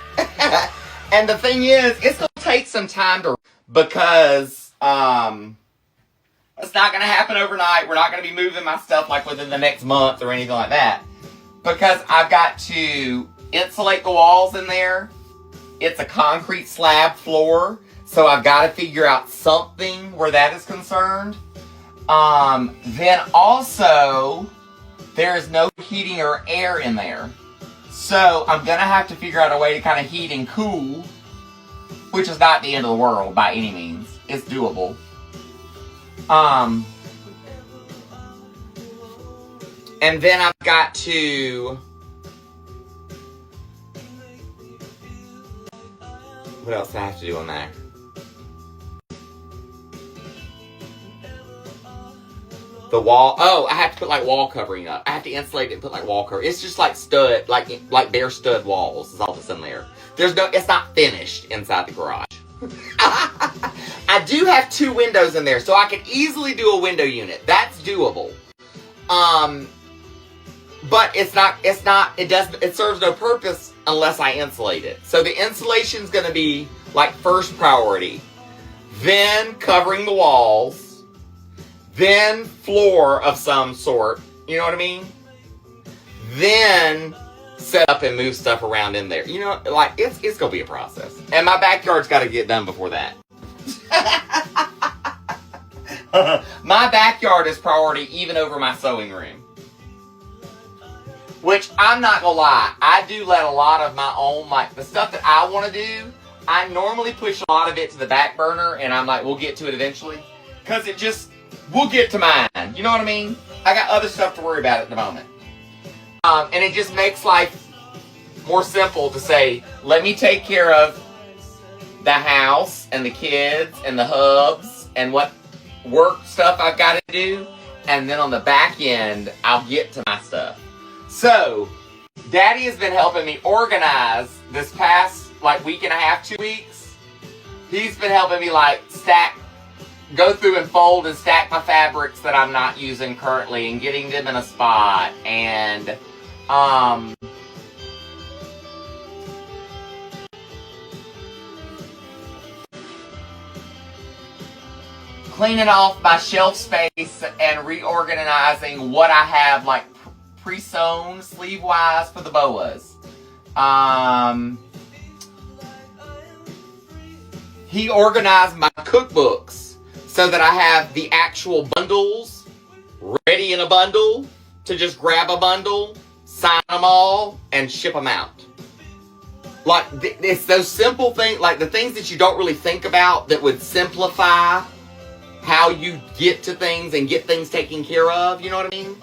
And the thing is, it's going to take some time to... Because it's not going to happen overnight. We're not going to be moving my stuff like within the next month or anything like that. Because I've got to insulate the walls in there. It's a concrete slab floor, so I've got to figure out something where that is concerned. Then also, there is no heating or air in there. So I'm going to have to figure out a way to kind of heat and cool, which is not the end of the world by any means. It's doable. And then I've got to... What else do I have to do on there? The wall. Oh, I have to put like wall covering up. I have to insulate it and put like wall cover. It's just like stud, like bare stud walls is all that's in there. It's not finished inside the garage. I do have 2 windows in there, so I could easily do a window unit. That's doable. But it serves no purpose unless I insulate it. So the insulation's going to be like first priority. Then covering the walls. Then floor of some sort. You know what I mean? Then set up and move stuff around in there. You know, like it's going to be a process. And my backyard's got to get done before that. My backyard is priority even over my sewing room. Which, I'm not gonna lie, I do let a lot of my own, like, the stuff that I want to do, I normally push a lot of it to the back burner, and I'm like, we'll get to it eventually. Because we'll get to mine. You know what I mean? I got other stuff to worry about at the moment. And it just makes life more simple to say, let me take care of the house, and the kids, and the hubs, and what work stuff I've got to do, and then on the back end, I'll get to my stuff. So, Daddy has been helping me organize this past, like, week and a half, 2 weeks. He's been helping me, like, go through and fold and stack my fabrics that I'm not using currently and getting them in a spot. And, cleaning off my shelf space and reorganizing what I have, like, pre-sewn sleeve-wise for the boas. He organized my cookbooks so that I have the actual bundles ready in a bundle to just grab a bundle, sign them all, and ship them out. Like, it's those simple things, like the things that you don't really think about that would simplify how you get to things and get things taken care of, you know what I mean?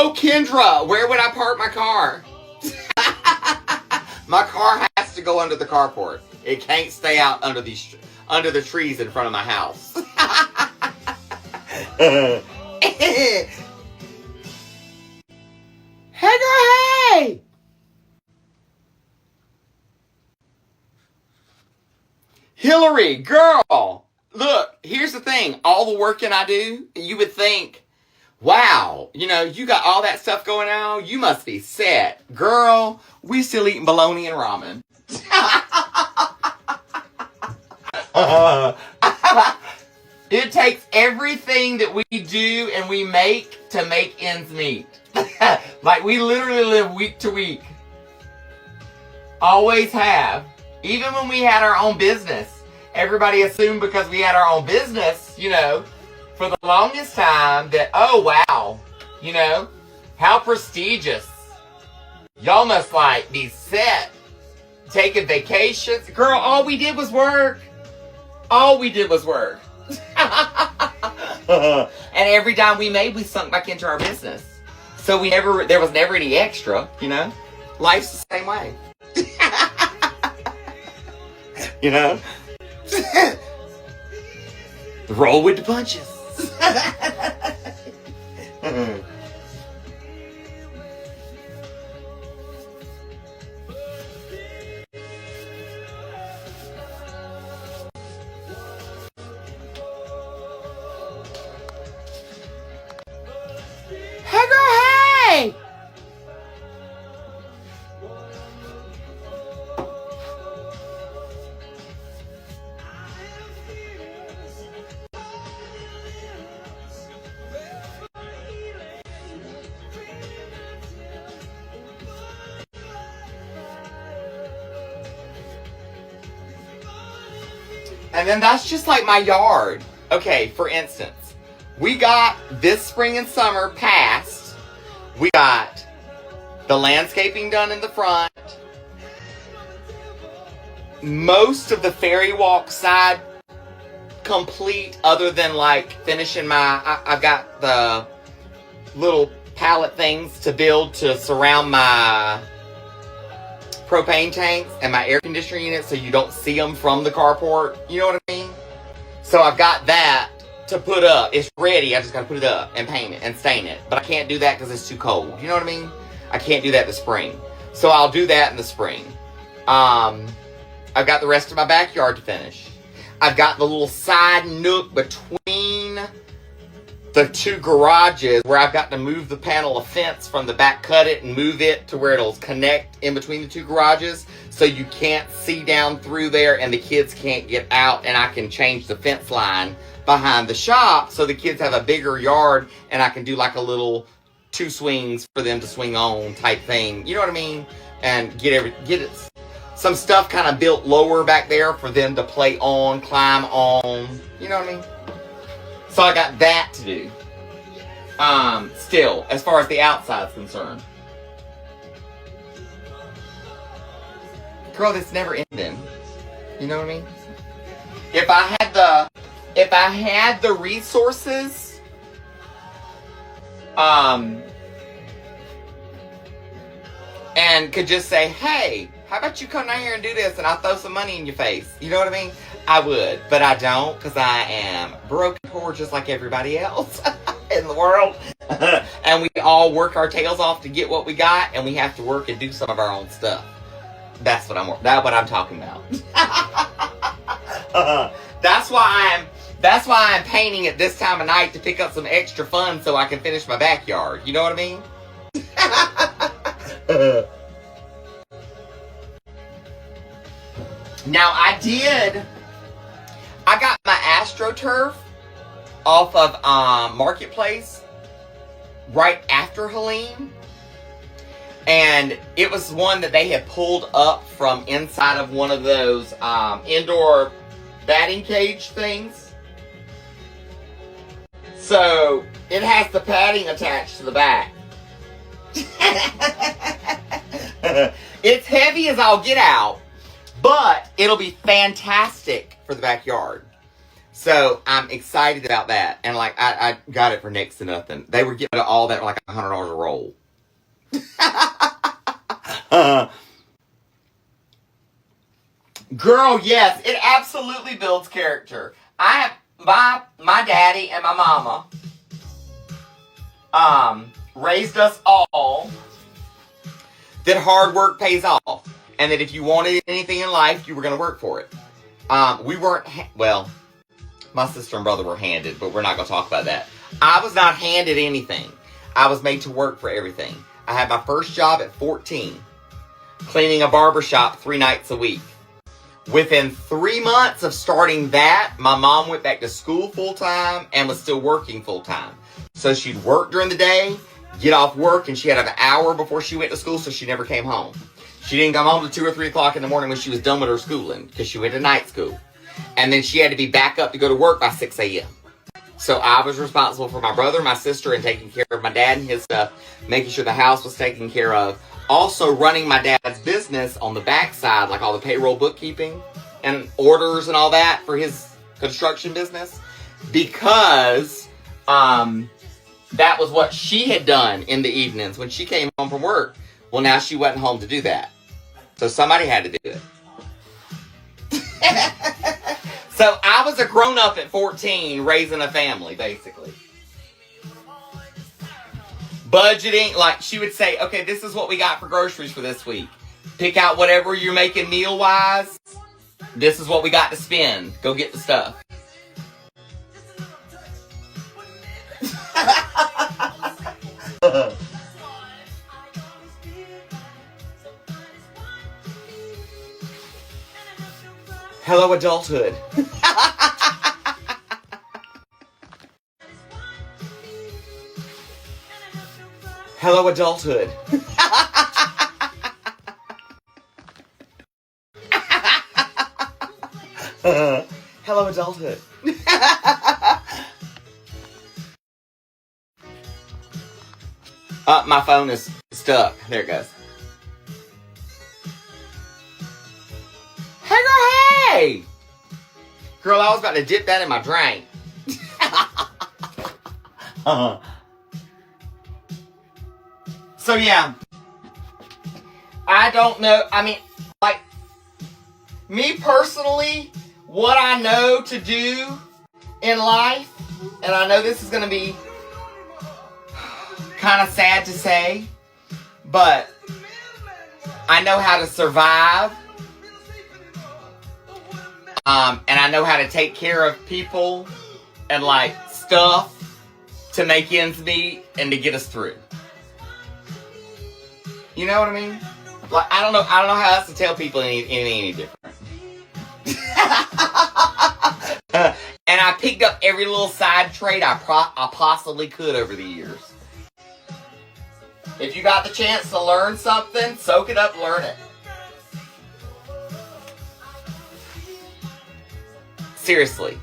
Oh, Kendra, where would I park my car? My car has to go under the carport. It can't stay out under the trees in front of my house. Hey, girl, hey! Hillary, girl, look, here's the thing. All the work that I do, you would think, wow, you know, you got all that stuff going on. You must be set. Girl, we still eating bologna and ramen. It takes everything that we do and we make to make ends meet. Like, we literally live week to week. Always have. Even when we had our own business, everybody assumed because we had our own business, you know, for the longest time that, oh, wow, you know, how prestigious. Y'all must, like, be set, taking vacations. Girl, all we did was work. All we did was work. And every dime we made, we sunk back into our business. So there was never any extra, you know. Life's the same way. You know? Roll with the punches. Hey, girl, hey! And then that's just like my yard. Okay, for instance, we got this spring and summer past. We got the landscaping done in the front. Most of the fairy walk side complete, other than like finishing I've got the little pallet things to build to surround my propane tanks and my air conditioner unit so you don't see them from the carport. You know what I mean? So I've got that to put up. It's ready. I just got to put it up and paint it and stain it. But I can't do that because it's too cold. You know what I mean? I can't do that in the spring. So I'll do that in the spring. I've got the rest of my backyard to finish. I've got the little side nook between the two garages where I've got to move the panel of fence from the back, cut it and move it to where it'll connect in between the two garages so you can't see down through there and the kids can't get out, and I can change the fence line behind the shop so the kids have a bigger yard and I can do like a little 2 swings for them to swing on type thing. You know what I mean? And get it some stuff kind of built lower back there for them to play on, climb on. You know what I mean? So I got that to do. Still, as far as the outside's concerned. Girl, it's never ending. You know what I mean? If I had the resources, and could just say, hey, how about you come down here and do this and I'll throw some money in your face. You know what I mean? I would, but I don't, because I am broken poor just like everybody else in the world. And we all work our tails off to get what we got, and we have to work and do some of our own stuff. That's what I'm talking about. That's why I'm painting at this time of night, to pick up some extra fun so I can finish my backyard. You know what I mean? Now I got my AstroTurf off of Marketplace right after Helene. And it was one that they had pulled up from inside of one of those indoor batting cage things. So it has the padding attached to the back. It's heavy as I'll get out, but it'll be fantastic for the backyard. So I'm excited about that. And like, I got it for next to nothing. They were giving all that for like $100 a roll. Girl, yes, it absolutely builds character. I have my daddy and my mama raised us all that hard work pays off, and that if you wanted anything in life, you were going to work for it. We weren't well. My sister and brother were handed, but we're not going to talk about that. I was not handed anything. I was made to work for everything. I had my first job at 14, cleaning a barber shop 3 nights a week. Within 3 months of starting that, my mom went back to school full-time and was still working full-time. So she'd work during the day, get off work, and she had an hour before she went to school, so she never came home. She didn't come home till 2 or 3 o'clock in the morning when she was done with her schooling, because she went to night school. And then she had to be back up to go to work by 6 a.m. So I was responsible for my brother, my sister, and taking care of my dad and his stuff, making sure the house was taken care of. Also running my dad's business on the backside, like all the payroll bookkeeping and orders and all that for his construction business. Because that was what she had done in the evenings when she came home from work. Well, now she wasn't home to do that. So somebody had to do it. So I was a grown-up at 14 raising a family, basically. Budgeting, like she would say, okay, this is what we got for groceries for this week. Pick out whatever you're making meal-wise. This is what we got to spend. Go get the stuff. Hello, adulthood. Hello, adulthood. Hello, adulthood. My phone is stuck. There it goes. Hey, girl, hey! Girl, I was about to dip that in my drink. So, yeah. I don't know. I mean, like, me personally, what I know to do in life, and I know this is going to be kind of sad to say, but I know how to survive. And I know how to take care of people and, like, stuff to make ends meet and to get us through. You know what I mean? Like, I don't know how else to tell people any different. And I picked up every little side trade I possibly could over the years. If you got the chance to learn something, soak it up, learn it. Seriously,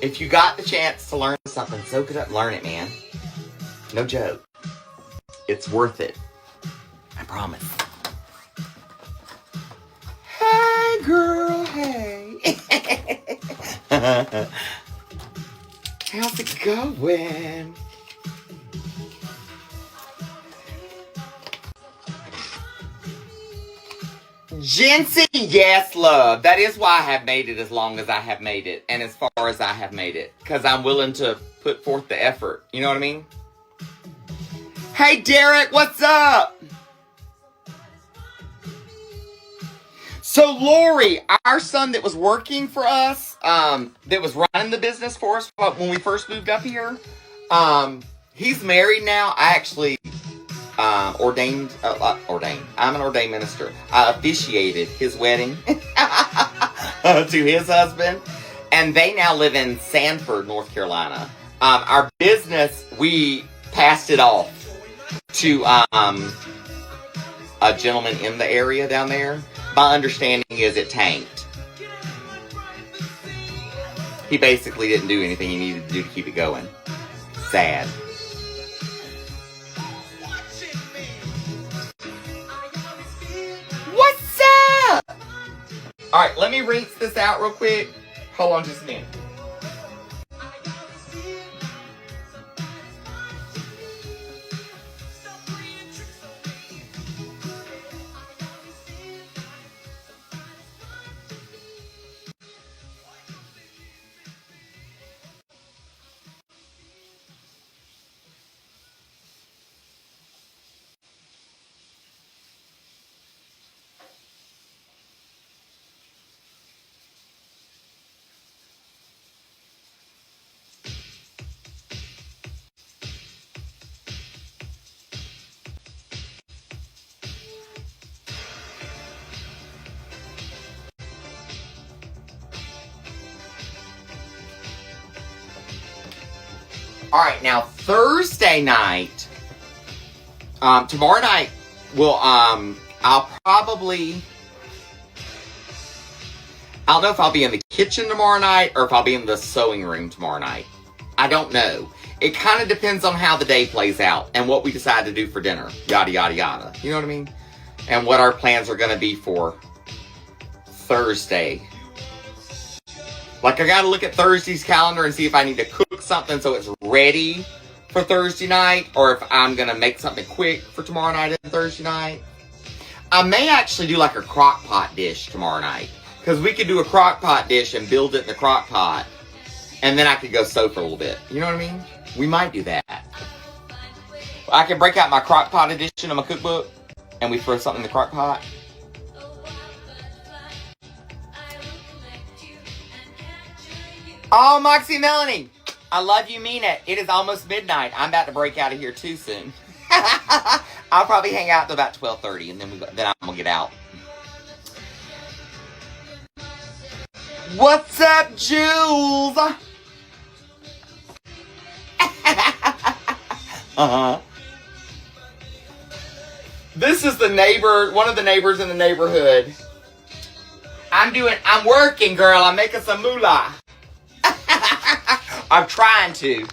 if you got the chance to learn something, soak it up, learn it, man. No joke. It's worth it. I promise. Hey, girl, hey. How's it going? Jency, yes, love. That is why I have made it as long as I have made it, and as far as I have made it. Because I'm willing to put forth the effort. You know what I mean? Hey, Derek, what's up? So, Lori, our son that was working for us, that was running the business for us when we first moved up here, he's married now. I actually ordained. I'm an ordained minister. I officiated his wedding to his husband, and they now live in Sanford, North Carolina. Our business, we passed it off to a gentleman in the area down there. My understanding is it tanked. He basically didn't do anything he needed to do to keep it going. Sad. What's up? Alright, let me rinse this out real quick. Hold on just a minute. All right, now Thursday night, tomorrow night, I'll probably, I don't know if I'll be in the kitchen tomorrow night or if I'll be in the sewing room tomorrow night. I don't know. It kind of depends on how the day plays out and what we decide to do for dinner. Yada, yada, yada. You know what I mean? And what our plans are going to be for Thursday. Like, I got to look at Thursday's calendar and see if I need to cook something so it's ready for Thursday night, or if I'm going to make something quick for tomorrow night and Thursday night. I may actually do like a crock pot dish tomorrow night, because we could do a crock pot dish and build it in the crock pot, and then I could go sew for a little bit. You know what I mean? We might do that. I can break out my crock pot edition of my cookbook, and we throw something in the crock pot. Oh, Moxie Melanie, I love you, mean it. It is almost midnight. I'm about to break out of here too soon. I'll probably hang out till about 12:30, and then I'm gonna get out. What's up, Jules? This is the neighbor, one of the neighbors in the neighborhood. I'm working, girl. I'm making some moolah. I'm trying to.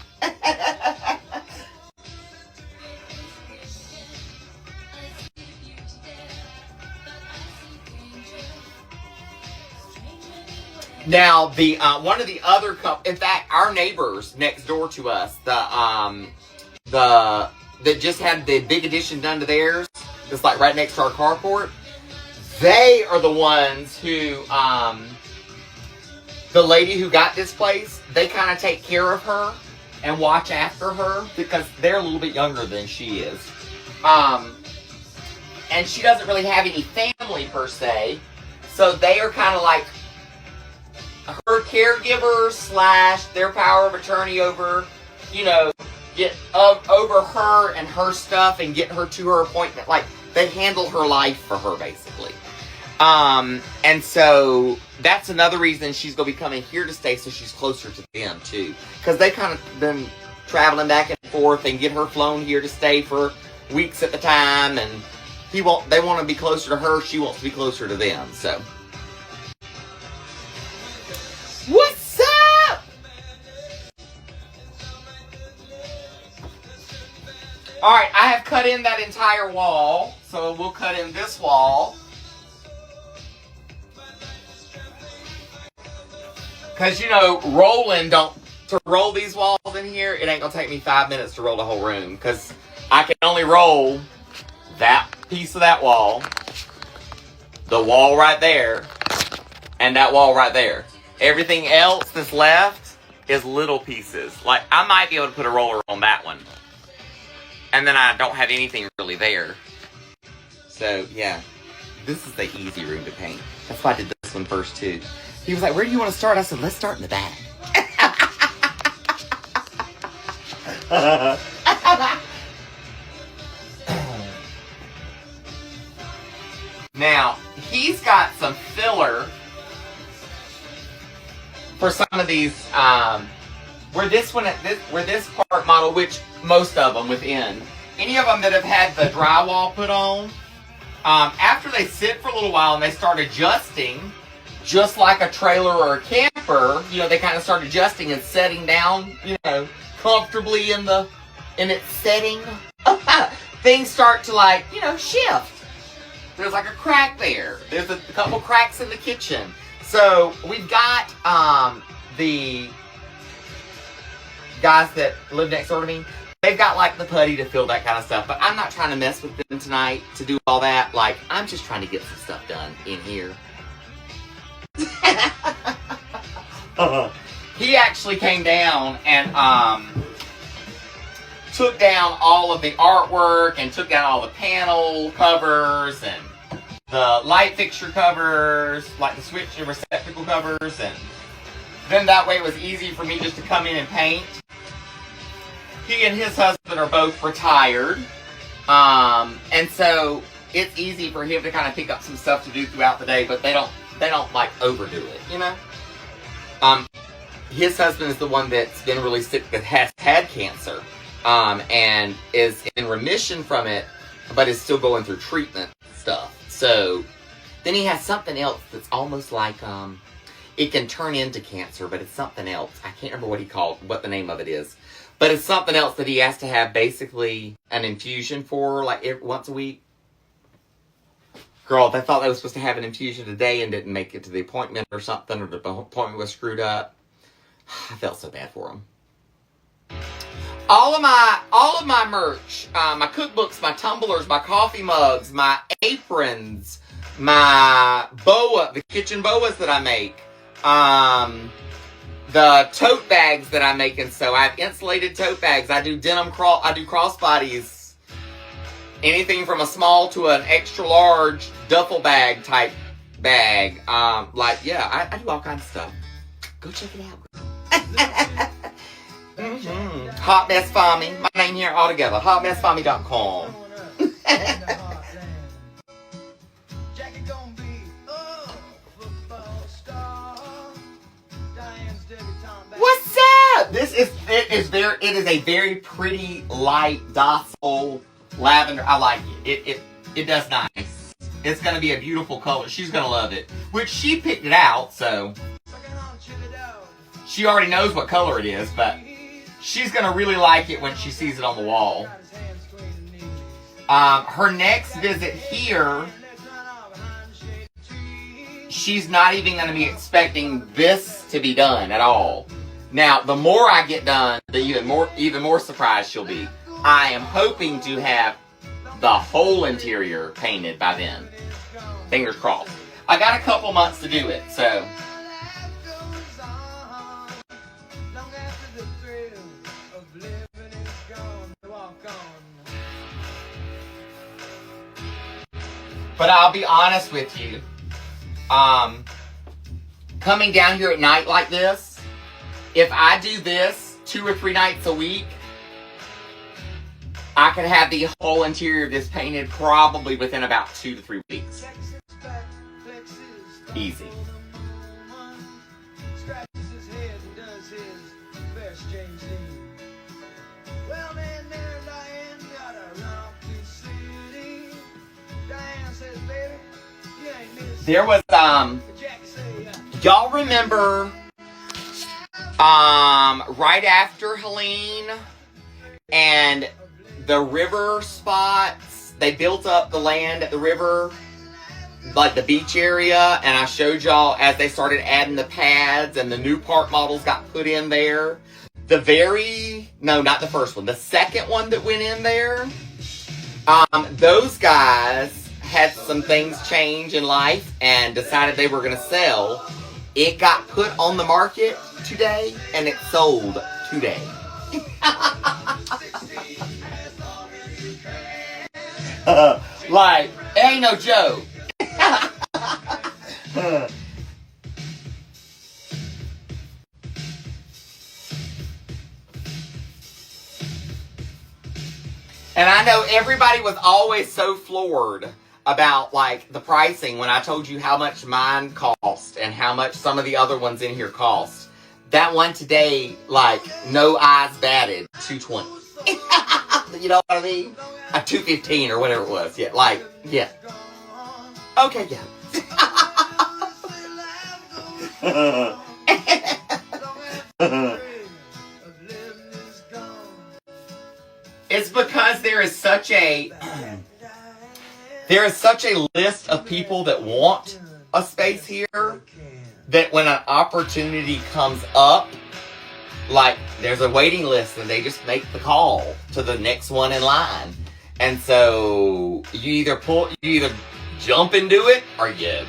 Now, the one of the other couple, in fact, our neighbors next door to us, that just had the big addition done to theirs, just like right next to our carport, they are the ones who, the lady who got this place, they kind of take care of her and watch after her because they're a little bit younger than she is. And she doesn't really have any family per se, so they are kind of like her caregiver / their power of attorney over, get over her and her stuff and get her to her appointment. Like, they handle her life for her, basically. And so that's another reason she's going to be coming here to stay, so she's closer to them, too. Because they kind of been traveling back and forth and get her flown here to stay for weeks at the time. And they want to be closer to her. She wants to be closer to them, so. What's up? Alright, I have cut in that entire wall. So we'll cut in this wall. Because, to roll these walls in here, it ain't going to take me 5 minutes to roll the whole room. Because I can only roll that piece of that wall, the wall right there, and that wall right there. Everything else that's left is little pieces. Like, I might be able to put a roller on that one. And then I don't have anything really there. So, yeah. This is the easy room to paint. That's why I did this one first, too. He was like, where do you want to start? I said, let's start in the back. Now, he's got some filler for some of these, where this part model, which most of them within, any of them that have had the drywall put on, after they sit for a little while and they start adjusting, just like a trailer or a camper, they kind of start adjusting and setting down, comfortably in its setting. Things start to shift. There's like a crack there. There's a couple cracks in the kitchen. So we've got the guys that live next door to me. They've got like the putty to fill that kind of stuff. But I'm not trying to mess with them tonight to do all that. Like, I'm just trying to get some stuff done in here. He actually came down and took down all of the artwork and took down all the panel covers and the light fixture covers, like the switch and receptacle covers, and then that way it was easy for me just to come in and paint. He and his husband are both retired, and so it's easy for him to kind of pick up some stuff to do throughout the day, but they don't like overdo it, his husband is the one that's been really sick, that has had cancer, and is in remission from it, but is still going through treatment stuff. So then he has something else that's almost like, it can turn into cancer, but it's something else. I can't remember what the name of it is. But it's something else that he has to have basically an infusion for, like once a week. Girl, they thought they was supposed to have an infusion today and didn't make it to the appointment or something, or the appointment was screwed up. I felt so bad for him. All of my merch, my cookbooks, my tumblers, my coffee mugs, my aprons, my boa, the kitchen boas that I make, the tote bags that I make and sew. I have insulated tote bags. I do I do crossbodies. Anything from a small to an extra large duffel bag type bag. I do all kinds of stuff. Go check it out. Hot Mess Fami. My name here all together. HotMessFami.com. What's up? It is a very pretty, light, docile lavender. I like it. It does nice. It's gonna be a beautiful color. She's gonna love it. Which she picked it out, so she already knows what color it is, but she's gonna really like it when she sees it on the wall. Her next visit here, she's not even gonna be expecting this to be done at all. Now, the more I get done, the even more surprised she'll be. I am hoping to have the whole interior painted by then. Fingers crossed. I got a couple months to do it, so. But I'll be honest with you. Coming down here at night like this, if I do this 2 or 3 nights a week, I could have the whole interior of this painted probably within about 2 to 3 weeks. Easy. There was, y'all remember, right after Helene and the river spots, they built up the land at the river, like the beach area, and I showed y'all as they started adding the pads and the new park models got put in there. No, not the first one, the second one that went in there, those guys had some things change in life and decided they were going to sell. It got put on the market today, and it sold today. Like, it ain't no joke. And I know everybody was always so floored about, like, the pricing when I told you how much mine cost and how much some of the other ones in here cost. That one today, like, no eyes batted, $220. You know what I mean? $215 or whatever it was. Yeah, like, yeah. Okay, yeah. It's because there is such a list of people that want a space here that when an opportunity comes up, like, there's a waiting list and they just make the call to the next one in line. And so you either jump and do it or you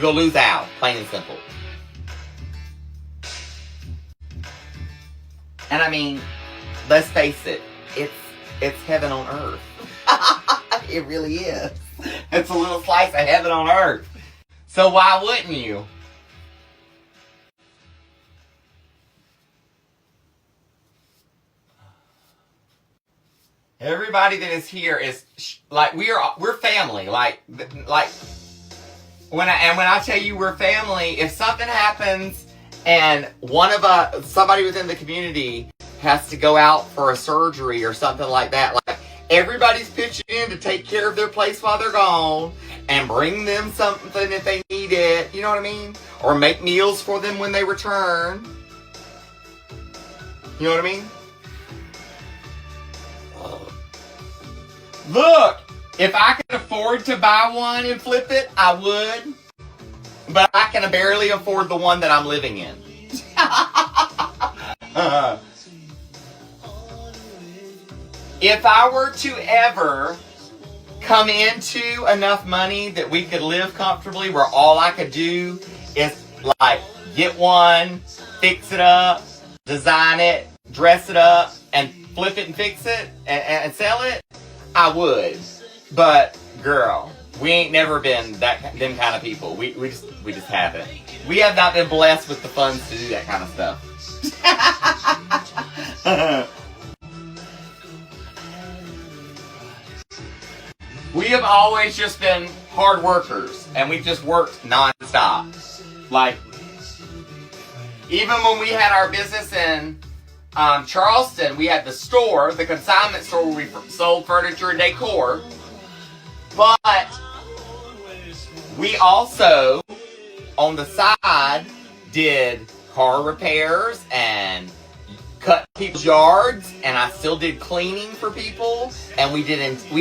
go lose out, plain and simple. And I mean, let's face it, it's heaven on earth. It really is. It's a little slice of heaven on earth. So why wouldn't you? Everybody that is here is like we're family. Like when I tell you we're family, if something happens and somebody within the community has to go out for a surgery or something like that. Like, everybody's pitching in to take care of their place while they're gone and bring them something if they need it. You know what I mean? Or make meals for them when they return. You know what I mean? Look, if I could afford to buy one and flip it, I would. But I can barely afford the one that I'm living in. If I were to ever come into enough money that we could live comfortably, where all I could do is like get one, fix it up, design it, dress it up, and flip it and fix it and sell it, I would. But girl, we ain't never been them kind of people. We just haven't. We have not been blessed with the funds to do that kind of stuff. We have always just been hard workers, and we've just worked non-stop. Like, even when we had our business in Charleston, we had the store, the consignment store where we sold furniture and decor. But we also, on the side, did car repairs and cut people's yards, and I still did cleaning for people. And we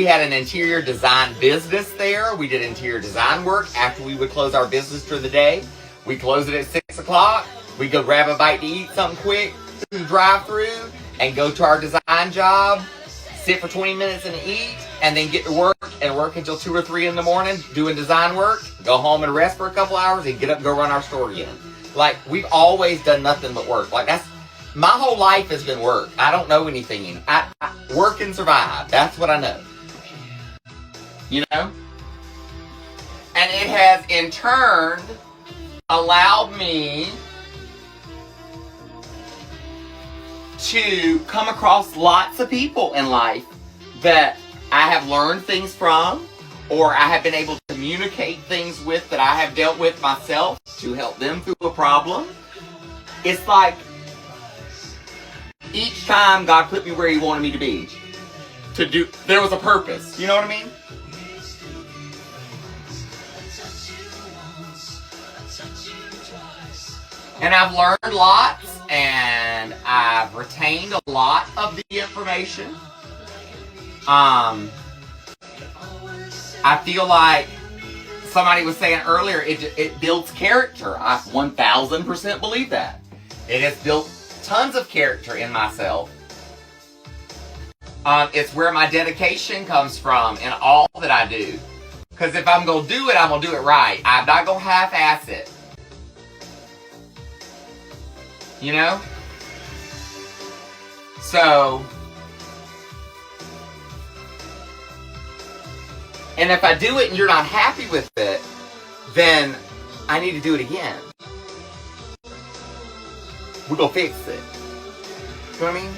had an interior design business there. We did interior design work after we would close our business for the day. We close it at 6 o'clock. We go grab a bite to eat something quick through the drive-through and go to our design job, sit for 20 minutes and eat, and then get to work and work until 2 or 3 in the morning doing design work, go home and rest for a couple hours, and get up and go run our store again. Like, we've always done nothing but work. Like, my whole life has been work. I don't know anything. I work and survive. That's what I know. You know? And it has, in turn, allowed me to come across lots of people in life that I have learned things from, or I have been able to communicate things with that I have dealt with myself to help them through a problem. It's like each time God put me where He wanted me to be. There was a purpose. You know what I mean? And I've learned lots, and I've retained a lot of the information. I feel like somebody was saying earlier, it builds character. I 1000% believe that. It has built tons of character in myself. It's where my dedication comes from in all that I do. Because if I'm going to do it, I'm going to do it right. I'm not going to half-ass it. You know? So, and if I do it and you're not happy with it, then I need to do it again. We're going to fix it. You know what I mean?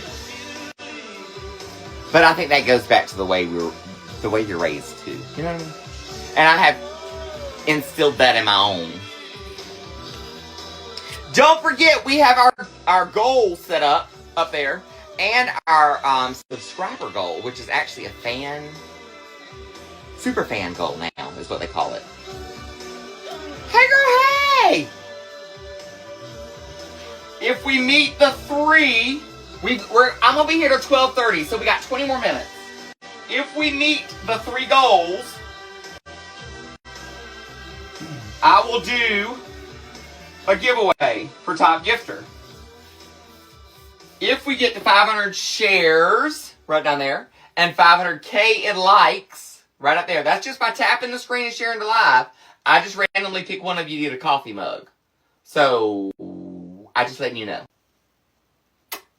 But I think that goes back to the way you're raised too. You know what I mean? And I have instilled that in my own. Don't forget, we have our goals set up there, and our subscriber goal, which is actually a super fan goal now, is what they call it. Hey girl, hey! If we meet the 3, I'm gonna be here till 12:30, so we got 20 more minutes. If we meet the 3 goals, I will do a giveaway for top gifter. If we get to 500 shares, right down there, and 500K in likes, right up there, that's just by tapping the screen and sharing the live. I just randomly pick one of you to get a coffee mug. So, I just letting you know.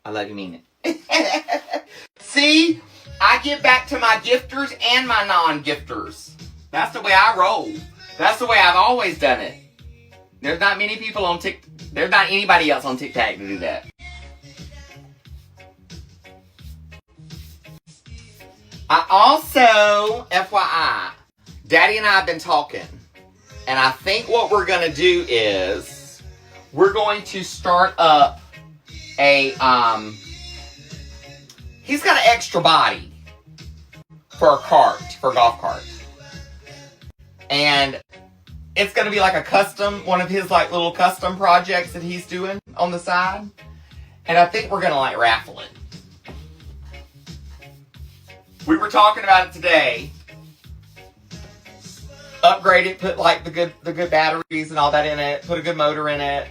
I love you, mean it. See, I give back to my gifters and my non-gifters. That's the way I roll. That's the way I've always done it. There's not many people on TikTok. There's not anybody else on TikTok to do that. I also, FYI, Daddy and I have been talking. And I think what we're going to do is, we're going to start up a, he's got an extra body for a cart, for a golf cart. And it's going to be like a custom, one of his like little custom projects that he's doing on the side. And I think we're going to like raffle it. We were talking about it today. Upgrade it, put like the good batteries and all that in it, put a good motor in it.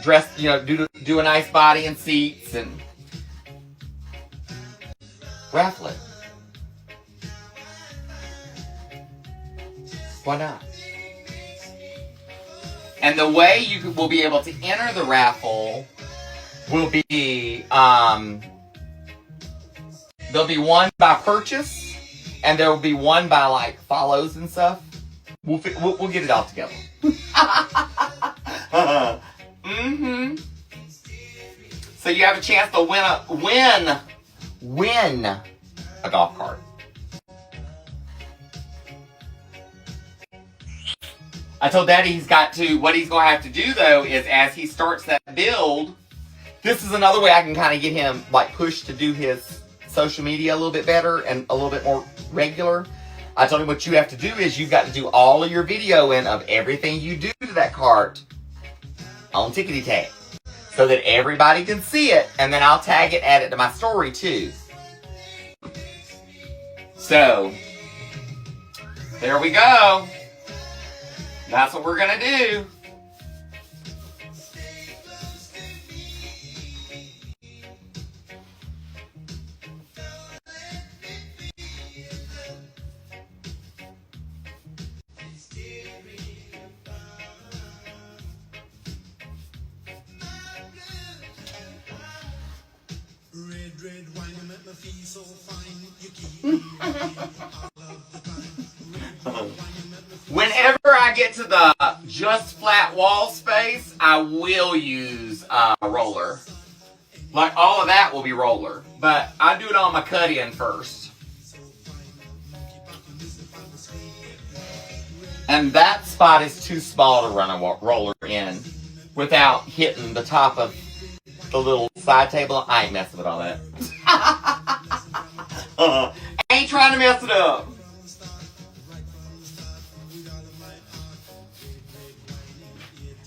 Dress, you know, do a nice body and seats and raffle it. Why not? And the way you will be able to enter the raffle will be, there'll be one by purchase, and there will be one by like follows and stuff. We'll get it all together. Mm-hmm. So you have a chance to win a golf cart. I told Daddy what he's going to have to do though is as he starts that build, this is another way I can kind of get him like pushed to do his social media a little bit better and a little bit more regular. I told him what you have to do is you've got to do all of your videoing of everything you do to that cart on Tickety Tag so that everybody can see it, and then I'll tag it, add it to my story too. So, there we go. That's what we're going to do. Red wine make me feel so fine. You keep Whenever I get to the just flat wall space, I will use roller. Like all of that will be roller, but I do it on my cut-in first. And that spot is too small to run a roller in without hitting the top of the little side table. I ain't messing with all that. I ain't trying to mess it up.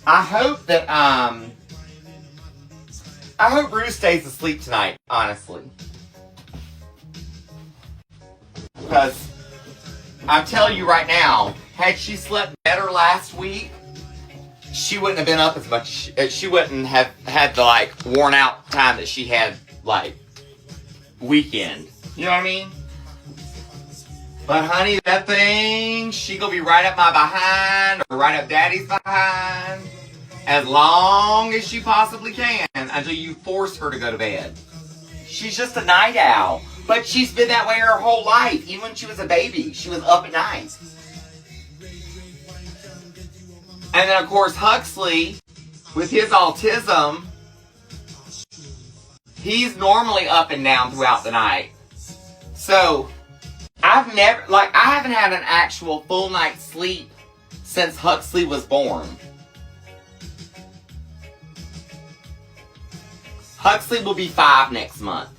I hope that I hope Rue stays asleep tonight, honestly. Because I'm telling you right now, had she slept better last week, she wouldn't have been up as much. She wouldn't have had the like worn out time that she had like weekend. You know what I mean? But honey, that thing, she gonna be right up my behind or right up Daddy's behind as long as she possibly can until you force her to go to bed. She's just a night owl, but she's been that way her whole life. Even when she was a baby, she was up at night. And then of course Huxley, with his autism, he's normally up and down throughout the night. So I haven't had an actual full night's sleep since Huxley was born. Huxley will be 5 next month.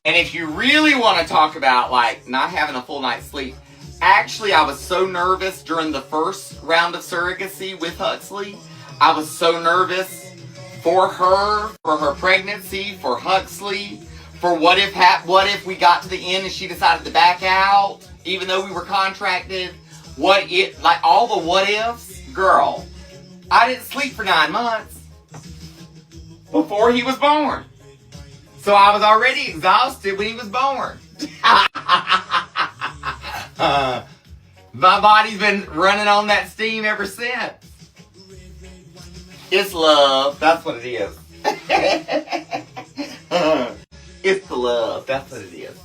And if you really want to talk about like not having a full night's sleep, actually I was so nervous during the first round of surrogacy with Huxley. I was so nervous for her pregnancy, for Huxley, for what if we got to the end and she decided to back out, even though we were contracted. Like all the what ifs, girl. I didn't sleep for 9 months before he was born. So I was already exhausted when he was born. My body's been running on that steam ever since. It's love. That's what it is. It's the love. That's what it is.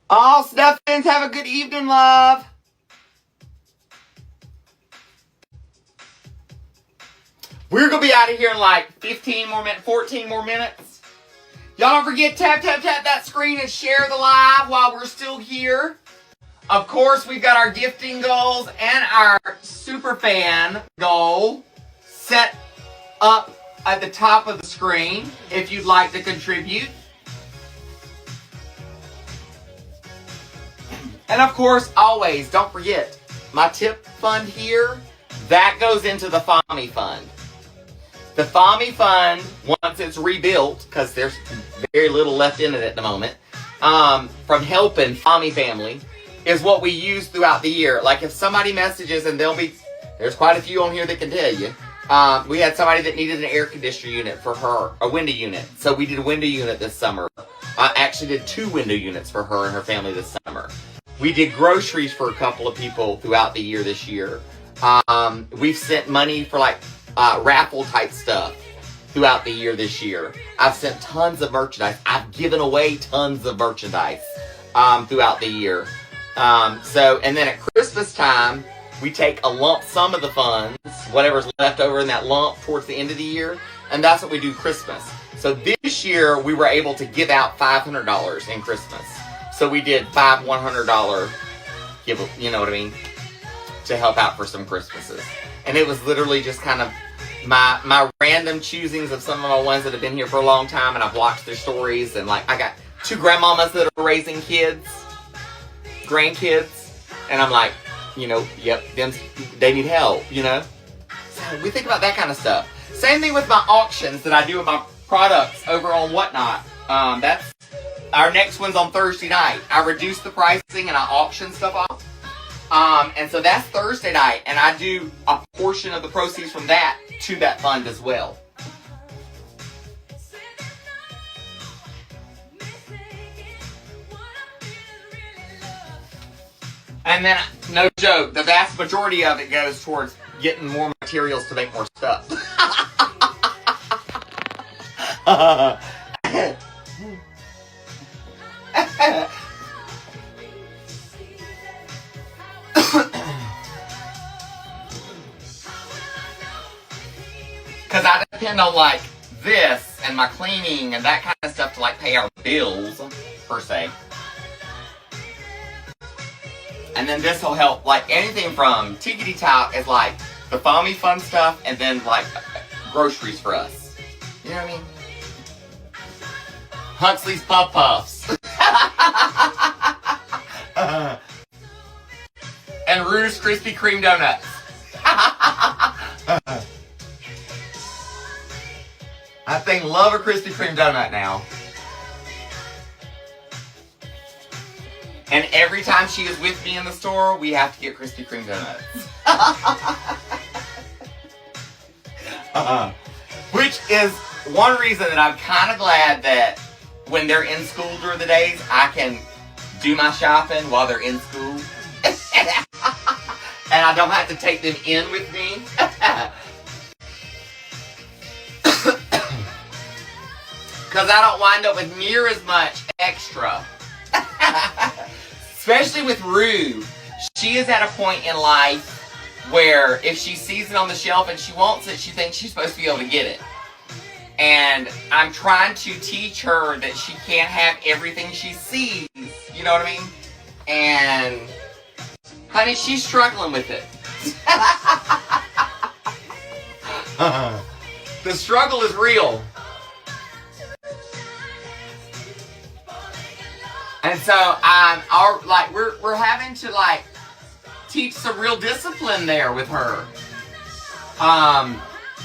All Snuffins, have a good evening, love. We're going to be out of here in like 15 more minutes, 14 more minutes. Y'all don't forget, tap that screen and share the live while we're still here. Of course, we've got our gifting goals and our super fan goal set up at the top of the screen if you'd like to contribute. And of course, always, don't forget, my tip fund here, that goes into the FOMI fund. The FOMI fund, once it's rebuilt, because there's very little left in it at the moment, from helping FOMI family, is what we use throughout the year. Like if somebody messages, and there's quite a few on here that can tell you, we had somebody that needed an air conditioner unit for her, a window unit. So we did a window unit this summer. I actually did 2 window units for her and her family this summer. We did groceries for a couple of people throughout the year this year. We've sent money for like raffle type stuff throughout the year this year. I've sent tons of merchandise. I've given away tons of merchandise throughout the year. And then at Christmas time, we take a lump sum of the funds, whatever's left over in that lump towards the end of the year, and that's what we do Christmas. So this year, we were able to give out $500 in Christmas. So we did 5 $100 give, you know what I mean, to help out for some Christmases. And it was literally just kind of my random choosings of some of my ones that have been here for a long time, and I've watched their stories, and like I got 2 grandmamas that are raising grandkids, and I'm like, you know, yep, they need help, you know? So we think about that kind of stuff. Same thing with my auctions that I do with my products over on Whatnot. That's our next one's on Thursday night. I reduce the pricing and I auction stuff off. And so that's Thursday night, and I do a portion of the proceeds from that to that fund as well. And then, no joke, the vast majority of it goes towards getting more materials to make more stuff. Because I depend on like this and my cleaning and that kind of stuff to like pay our bills, per se. And then this will help, like anything from Tickety Talk is like the FOMI fun stuff, and then like groceries for us. You know what I mean? Huxley's Puff Puffs. And Ruth's Krispy Kreme Donuts. I think love a Krispy Kreme donut now. And every time she is with me in the store, we have to get Krispy Kreme donuts. Which is one reason that I'm kind of glad that when they're in school during the days, I can do my shopping while they're in school. And I don't have to take them in with me. Because I don't wind up with near as much extra. Especially with Rue. She is at a point in life where if she sees it on the shelf and she wants it, she thinks she's supposed to be able to get it. And I'm trying to teach her that she can't have everything she sees. You know what I mean? And, honey, she's struggling with it. The struggle is real. And so we're having to like teach some real discipline there with her.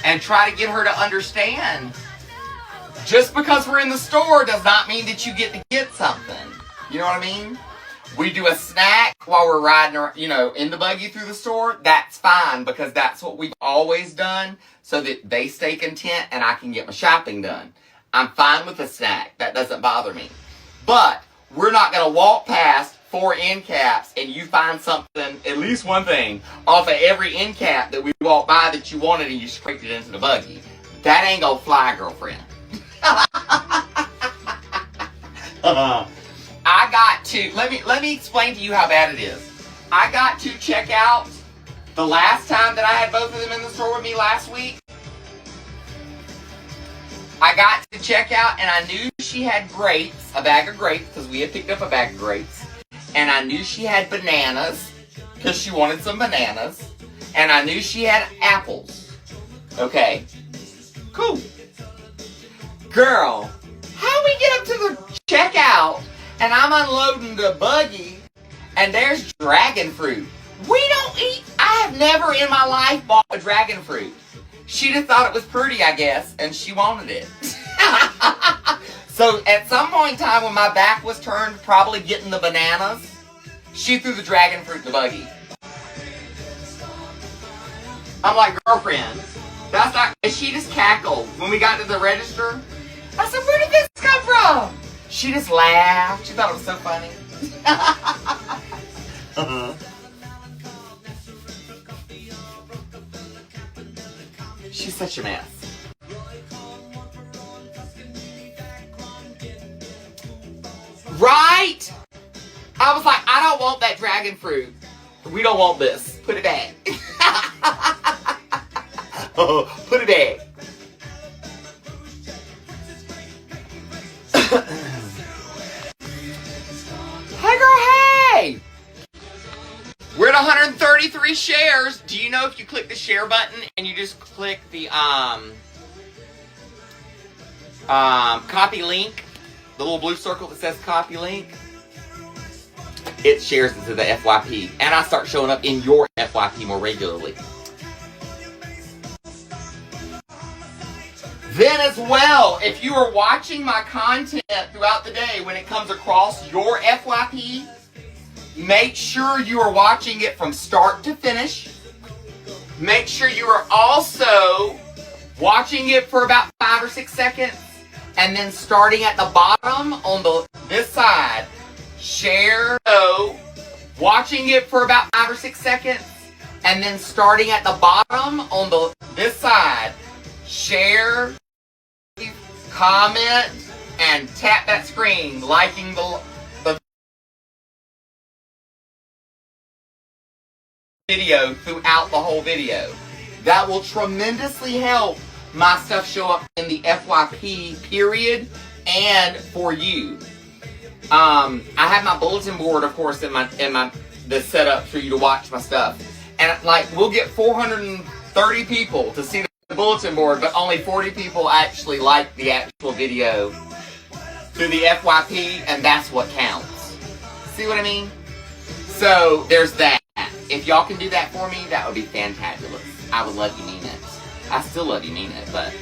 And try to get her to understand. Just because we're in the store does not mean that you get to get something. You know what I mean? We do a snack while we're riding, you know, in the buggy through the store. That's fine because that's what we've always done so that they stay content and I can get my shopping done. I'm fine with a snack. That doesn't bother me. But we're not going to walk past 4 end caps and you find something, at least one thing, off of every end cap that we walk by that you wanted and you scraped it into the buggy. That ain't going to fly, girlfriend. I I got to, let me explain to you how bad it is. I got to check out the last time that I had both of them in the store with me last week. I got to check out and I knew she had grapes, a bag of grapes, because we had picked up a bag of grapes. And I knew she had bananas, because she wanted some bananas. And I knew she had apples. Okay. Cool. Girl, how we get up to the checkout and I'm unloading the buggy and there's dragon fruit. We don't eat, I have never in my life bought a dragon fruit. She just thought it was pretty, I guess, and she wanted it. So at some point in time when my back was turned, probably getting the bananas, she threw the dragon fruit in the buggy. I'm like, girlfriend, that's not, and she just cackled. When we got to the register, I said, where did this come from? She just laughed. She thought it was so funny. She's such a mess. Right? I was like, I don't want that dragon fruit. We don't want this. Put it back. Put it back. Hey girl, hey! We're at 133 shares. Do you know if you click the share button and you just click the copy link, the little blue circle that says copy link, it shares it to the FYP. And I start showing up in your FYP more regularly. Then as well, if you are watching my content throughout the day when it comes across your FYP, make sure you are watching it from start to finish. Make sure you are also watching it for about 5 or 6 seconds and then starting at the bottom on this side. Share, watching it for about 5 or 6 seconds and then starting at the bottom on this side. Share, comment, and tap that screen, liking the video throughout the whole video. That will tremendously help my stuff show up in the FYP period and for you. I have my bulletin board, of course, in the setup for you to watch my stuff. And like, we'll get 430 people to see the bulletin board, but only 40 people actually like the actual video through the FYP, and that's what counts. See what I mean? So there's that. If y'all can do that for me, that would be fantabulous. I would love you mean it. I still love you mean it, but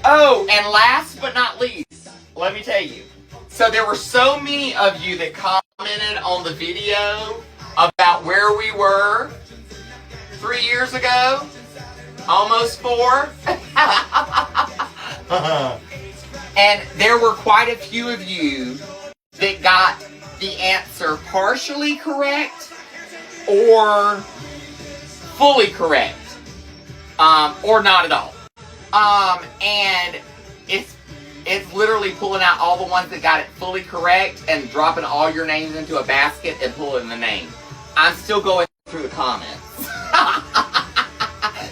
Oh, and last but not least, let me tell you. So there were so many of you that commented on the video about where we were 3 years ago, almost 4. And there were quite a few of you that got the answer partially correct or fully correct, or not at all. And it's literally pulling out all the ones that got it fully correct and dropping all your names into a basket and pulling the name. I'm still going through the comments.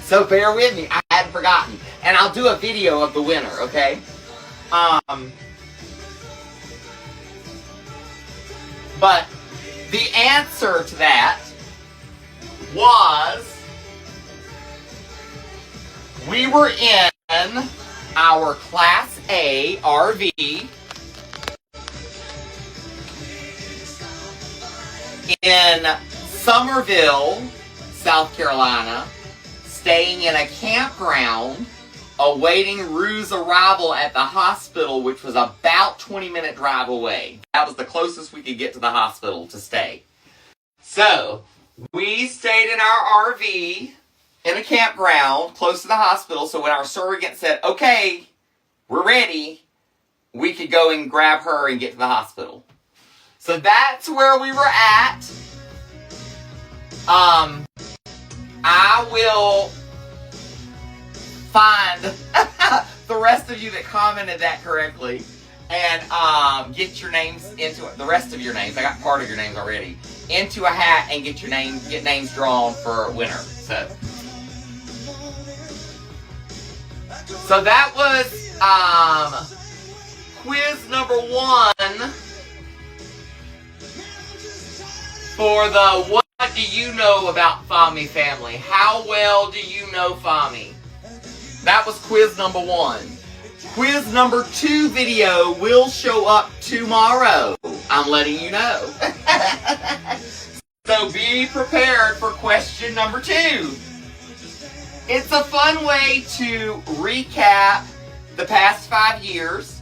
So bear with me, I hadn't forgotten. And I'll do a video of the winner, okay? But the answer to that was, we were in our Class A RV in Summerville, South Carolina, staying in a campground, awaiting Rue's arrival at the hospital, which was about 20-minute drive away. That was the closest we could get to the hospital to stay. So, we stayed in our RV in a campground close to the hospital, so when our surrogate said, okay, we're ready, we could go and grab her and get to the hospital. So that's where we were at. I will find the rest of you that commented that correctly. And get your names into it. The rest of your names. I got part of your names already. Into a hat and get names drawn for winner. So that was quiz number 1 for the What Do You Know About Fahmy Family? How well do you know Fahmy? That was quiz number 1. Quiz number 2 video will show up tomorrow. I'm letting you know. So be prepared for question number 2. It's a fun way to recap the past 5 years,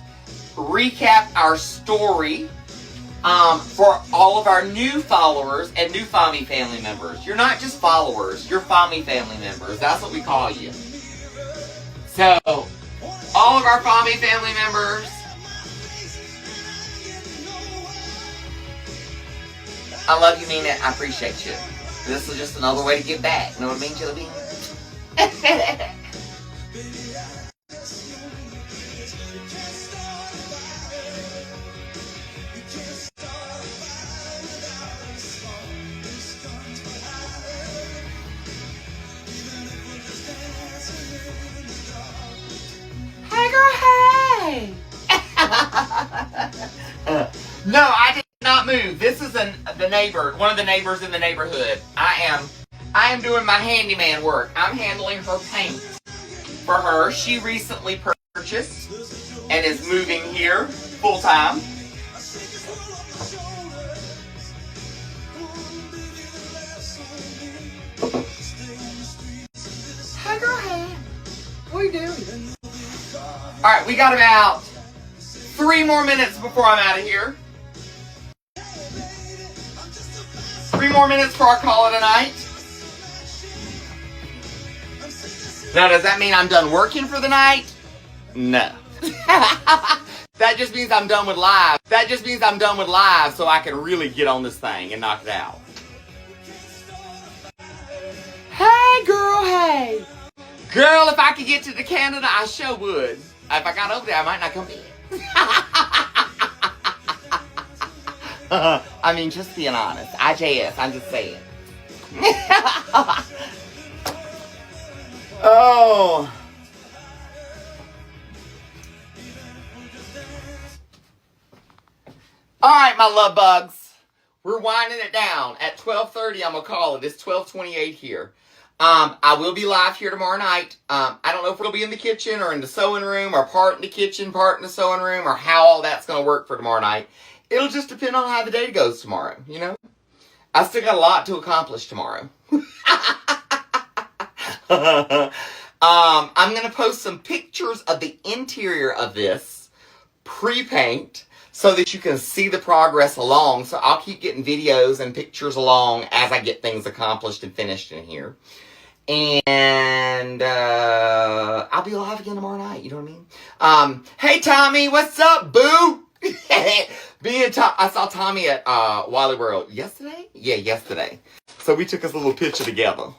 recap our story for all of our new followers and new Fahmy family members. You're not just followers, you're Fahmy family members. That's what we call you. So, all of our Fahmy family members, I love you, mean it, I appreciate you. This is just another way to give back. You know what I mean, Jelly Bean? No, I did not move. This is one of the neighbors in the neighborhood. I am doing my handyman work. I'm handling her paint for her. She recently purchased and is moving here full time. Hi, girl. Hey. What are you doing? All right, we got about 3 more minutes before I'm out of here. 3 more minutes before I call it a night. Now, does that mean I'm done working for the night? No. That just means I'm done with live. That just means I'm done with live so I can really get on this thing and knock it out. Hey, girl, hey. Girl, if I could get to Canada, I sure would. If I got over there, I might not come in. I mean, just being honest. IJS, I'm just saying. Oh. Alright, my love bugs. We're winding it down. At 12:30, I'm going to call it. It's 12:28 here. I will be live here tomorrow night. I don't know if it'll be in the kitchen or in the sewing room or part in the kitchen, part in the sewing room, or how all that's going to work for tomorrow night. It'll just depend on how the day goes tomorrow, you know? I still got a lot to accomplish tomorrow. I'm going to post some pictures of the interior of this pre-paint so that you can see the progress along. So I'll keep getting videos and pictures along as I get things accomplished and finished in here. And I'll be live again tomorrow night, you know what I mean? Hey, Tommy, what's up, boo? I saw Tommy at Wally World yesterday? Yeah, yesterday. So we took us a little picture together.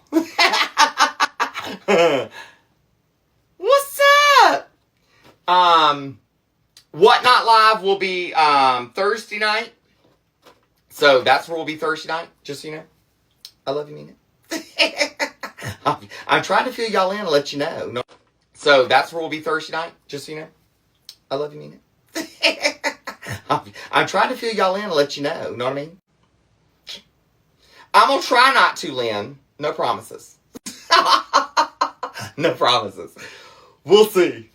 What's up? Whatnot Live will be Thursday night. So that's where we'll be Thursday night, just so you know. I love you, mean it. I'm trying to fill y'all in and let you know. No. So that's where we'll be Thursday night, just so you know. I love you, mean it. I'm trying to fill y'all in and let you know. Know what I mean? I'm going to try not to, Lynn. No promises. No promises. We'll see.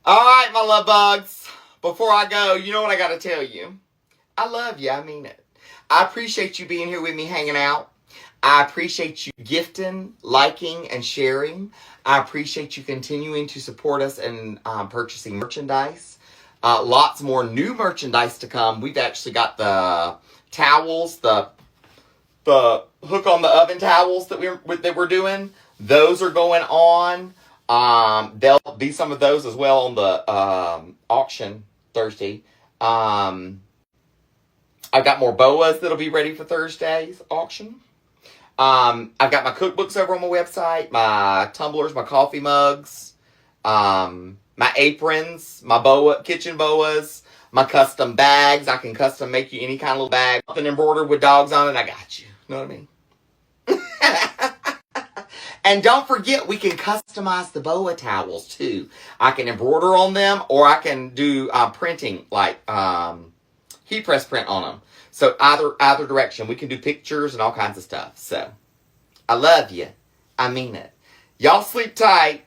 All right, my love bugs. Before I go, you know what I got to tell you. I love you. I mean it. I appreciate you being here with me hanging out. I appreciate you gifting, liking, and sharing. I appreciate you continuing to support us and purchasing merchandise. Lots more new merchandise to come. We've actually got the towels, the hook on the oven towels that we're doing. Those are going on. There'll be some of those as well on the auction Thursday. I've got more boas that'll be ready for Thursday's auction. I've got my cookbooks over on my website, my tumblers, my coffee mugs. my aprons, my kitchen boas, my custom bags. I can custom make you any kind of little bag. Something embroidered with dogs on it, I got you. Know what I mean? And don't forget, we can customize the boa towels too. I can embroider on them, or I can do printing, like heat press print on them. So either direction, we can do pictures and all kinds of stuff. So I love you. I mean it. Y'all sleep tight.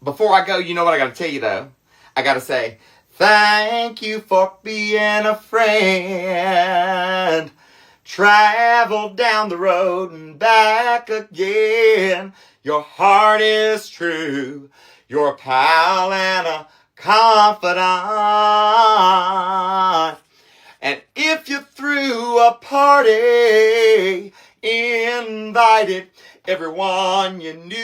Before I go, you know what I got to tell you though. I got to say, thank you for being a friend. Travel down the road and back again. Your heart is true. You're a pal and a confidant. And if you threw a party, invited everyone you knew,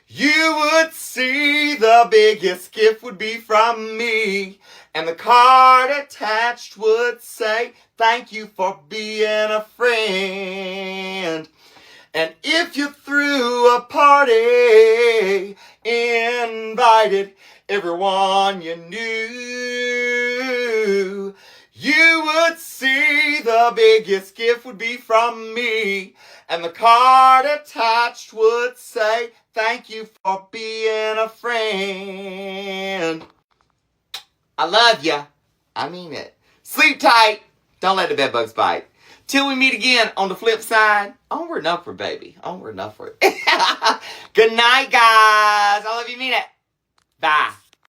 you would see the biggest gift would be from me. And the card attached would say, thank you for being a friend. And if you threw a party, invited everyone you knew, you would see the biggest gift would be from me. And the card attached would say, thank you for being a friend. I love ya. I mean it. Sleep tight. Don't let the bed bugs bite. Till we meet again on the flip side. Onward and upward, baby. Onward and upward. Good night, guys. I love you. Mean it. Bye.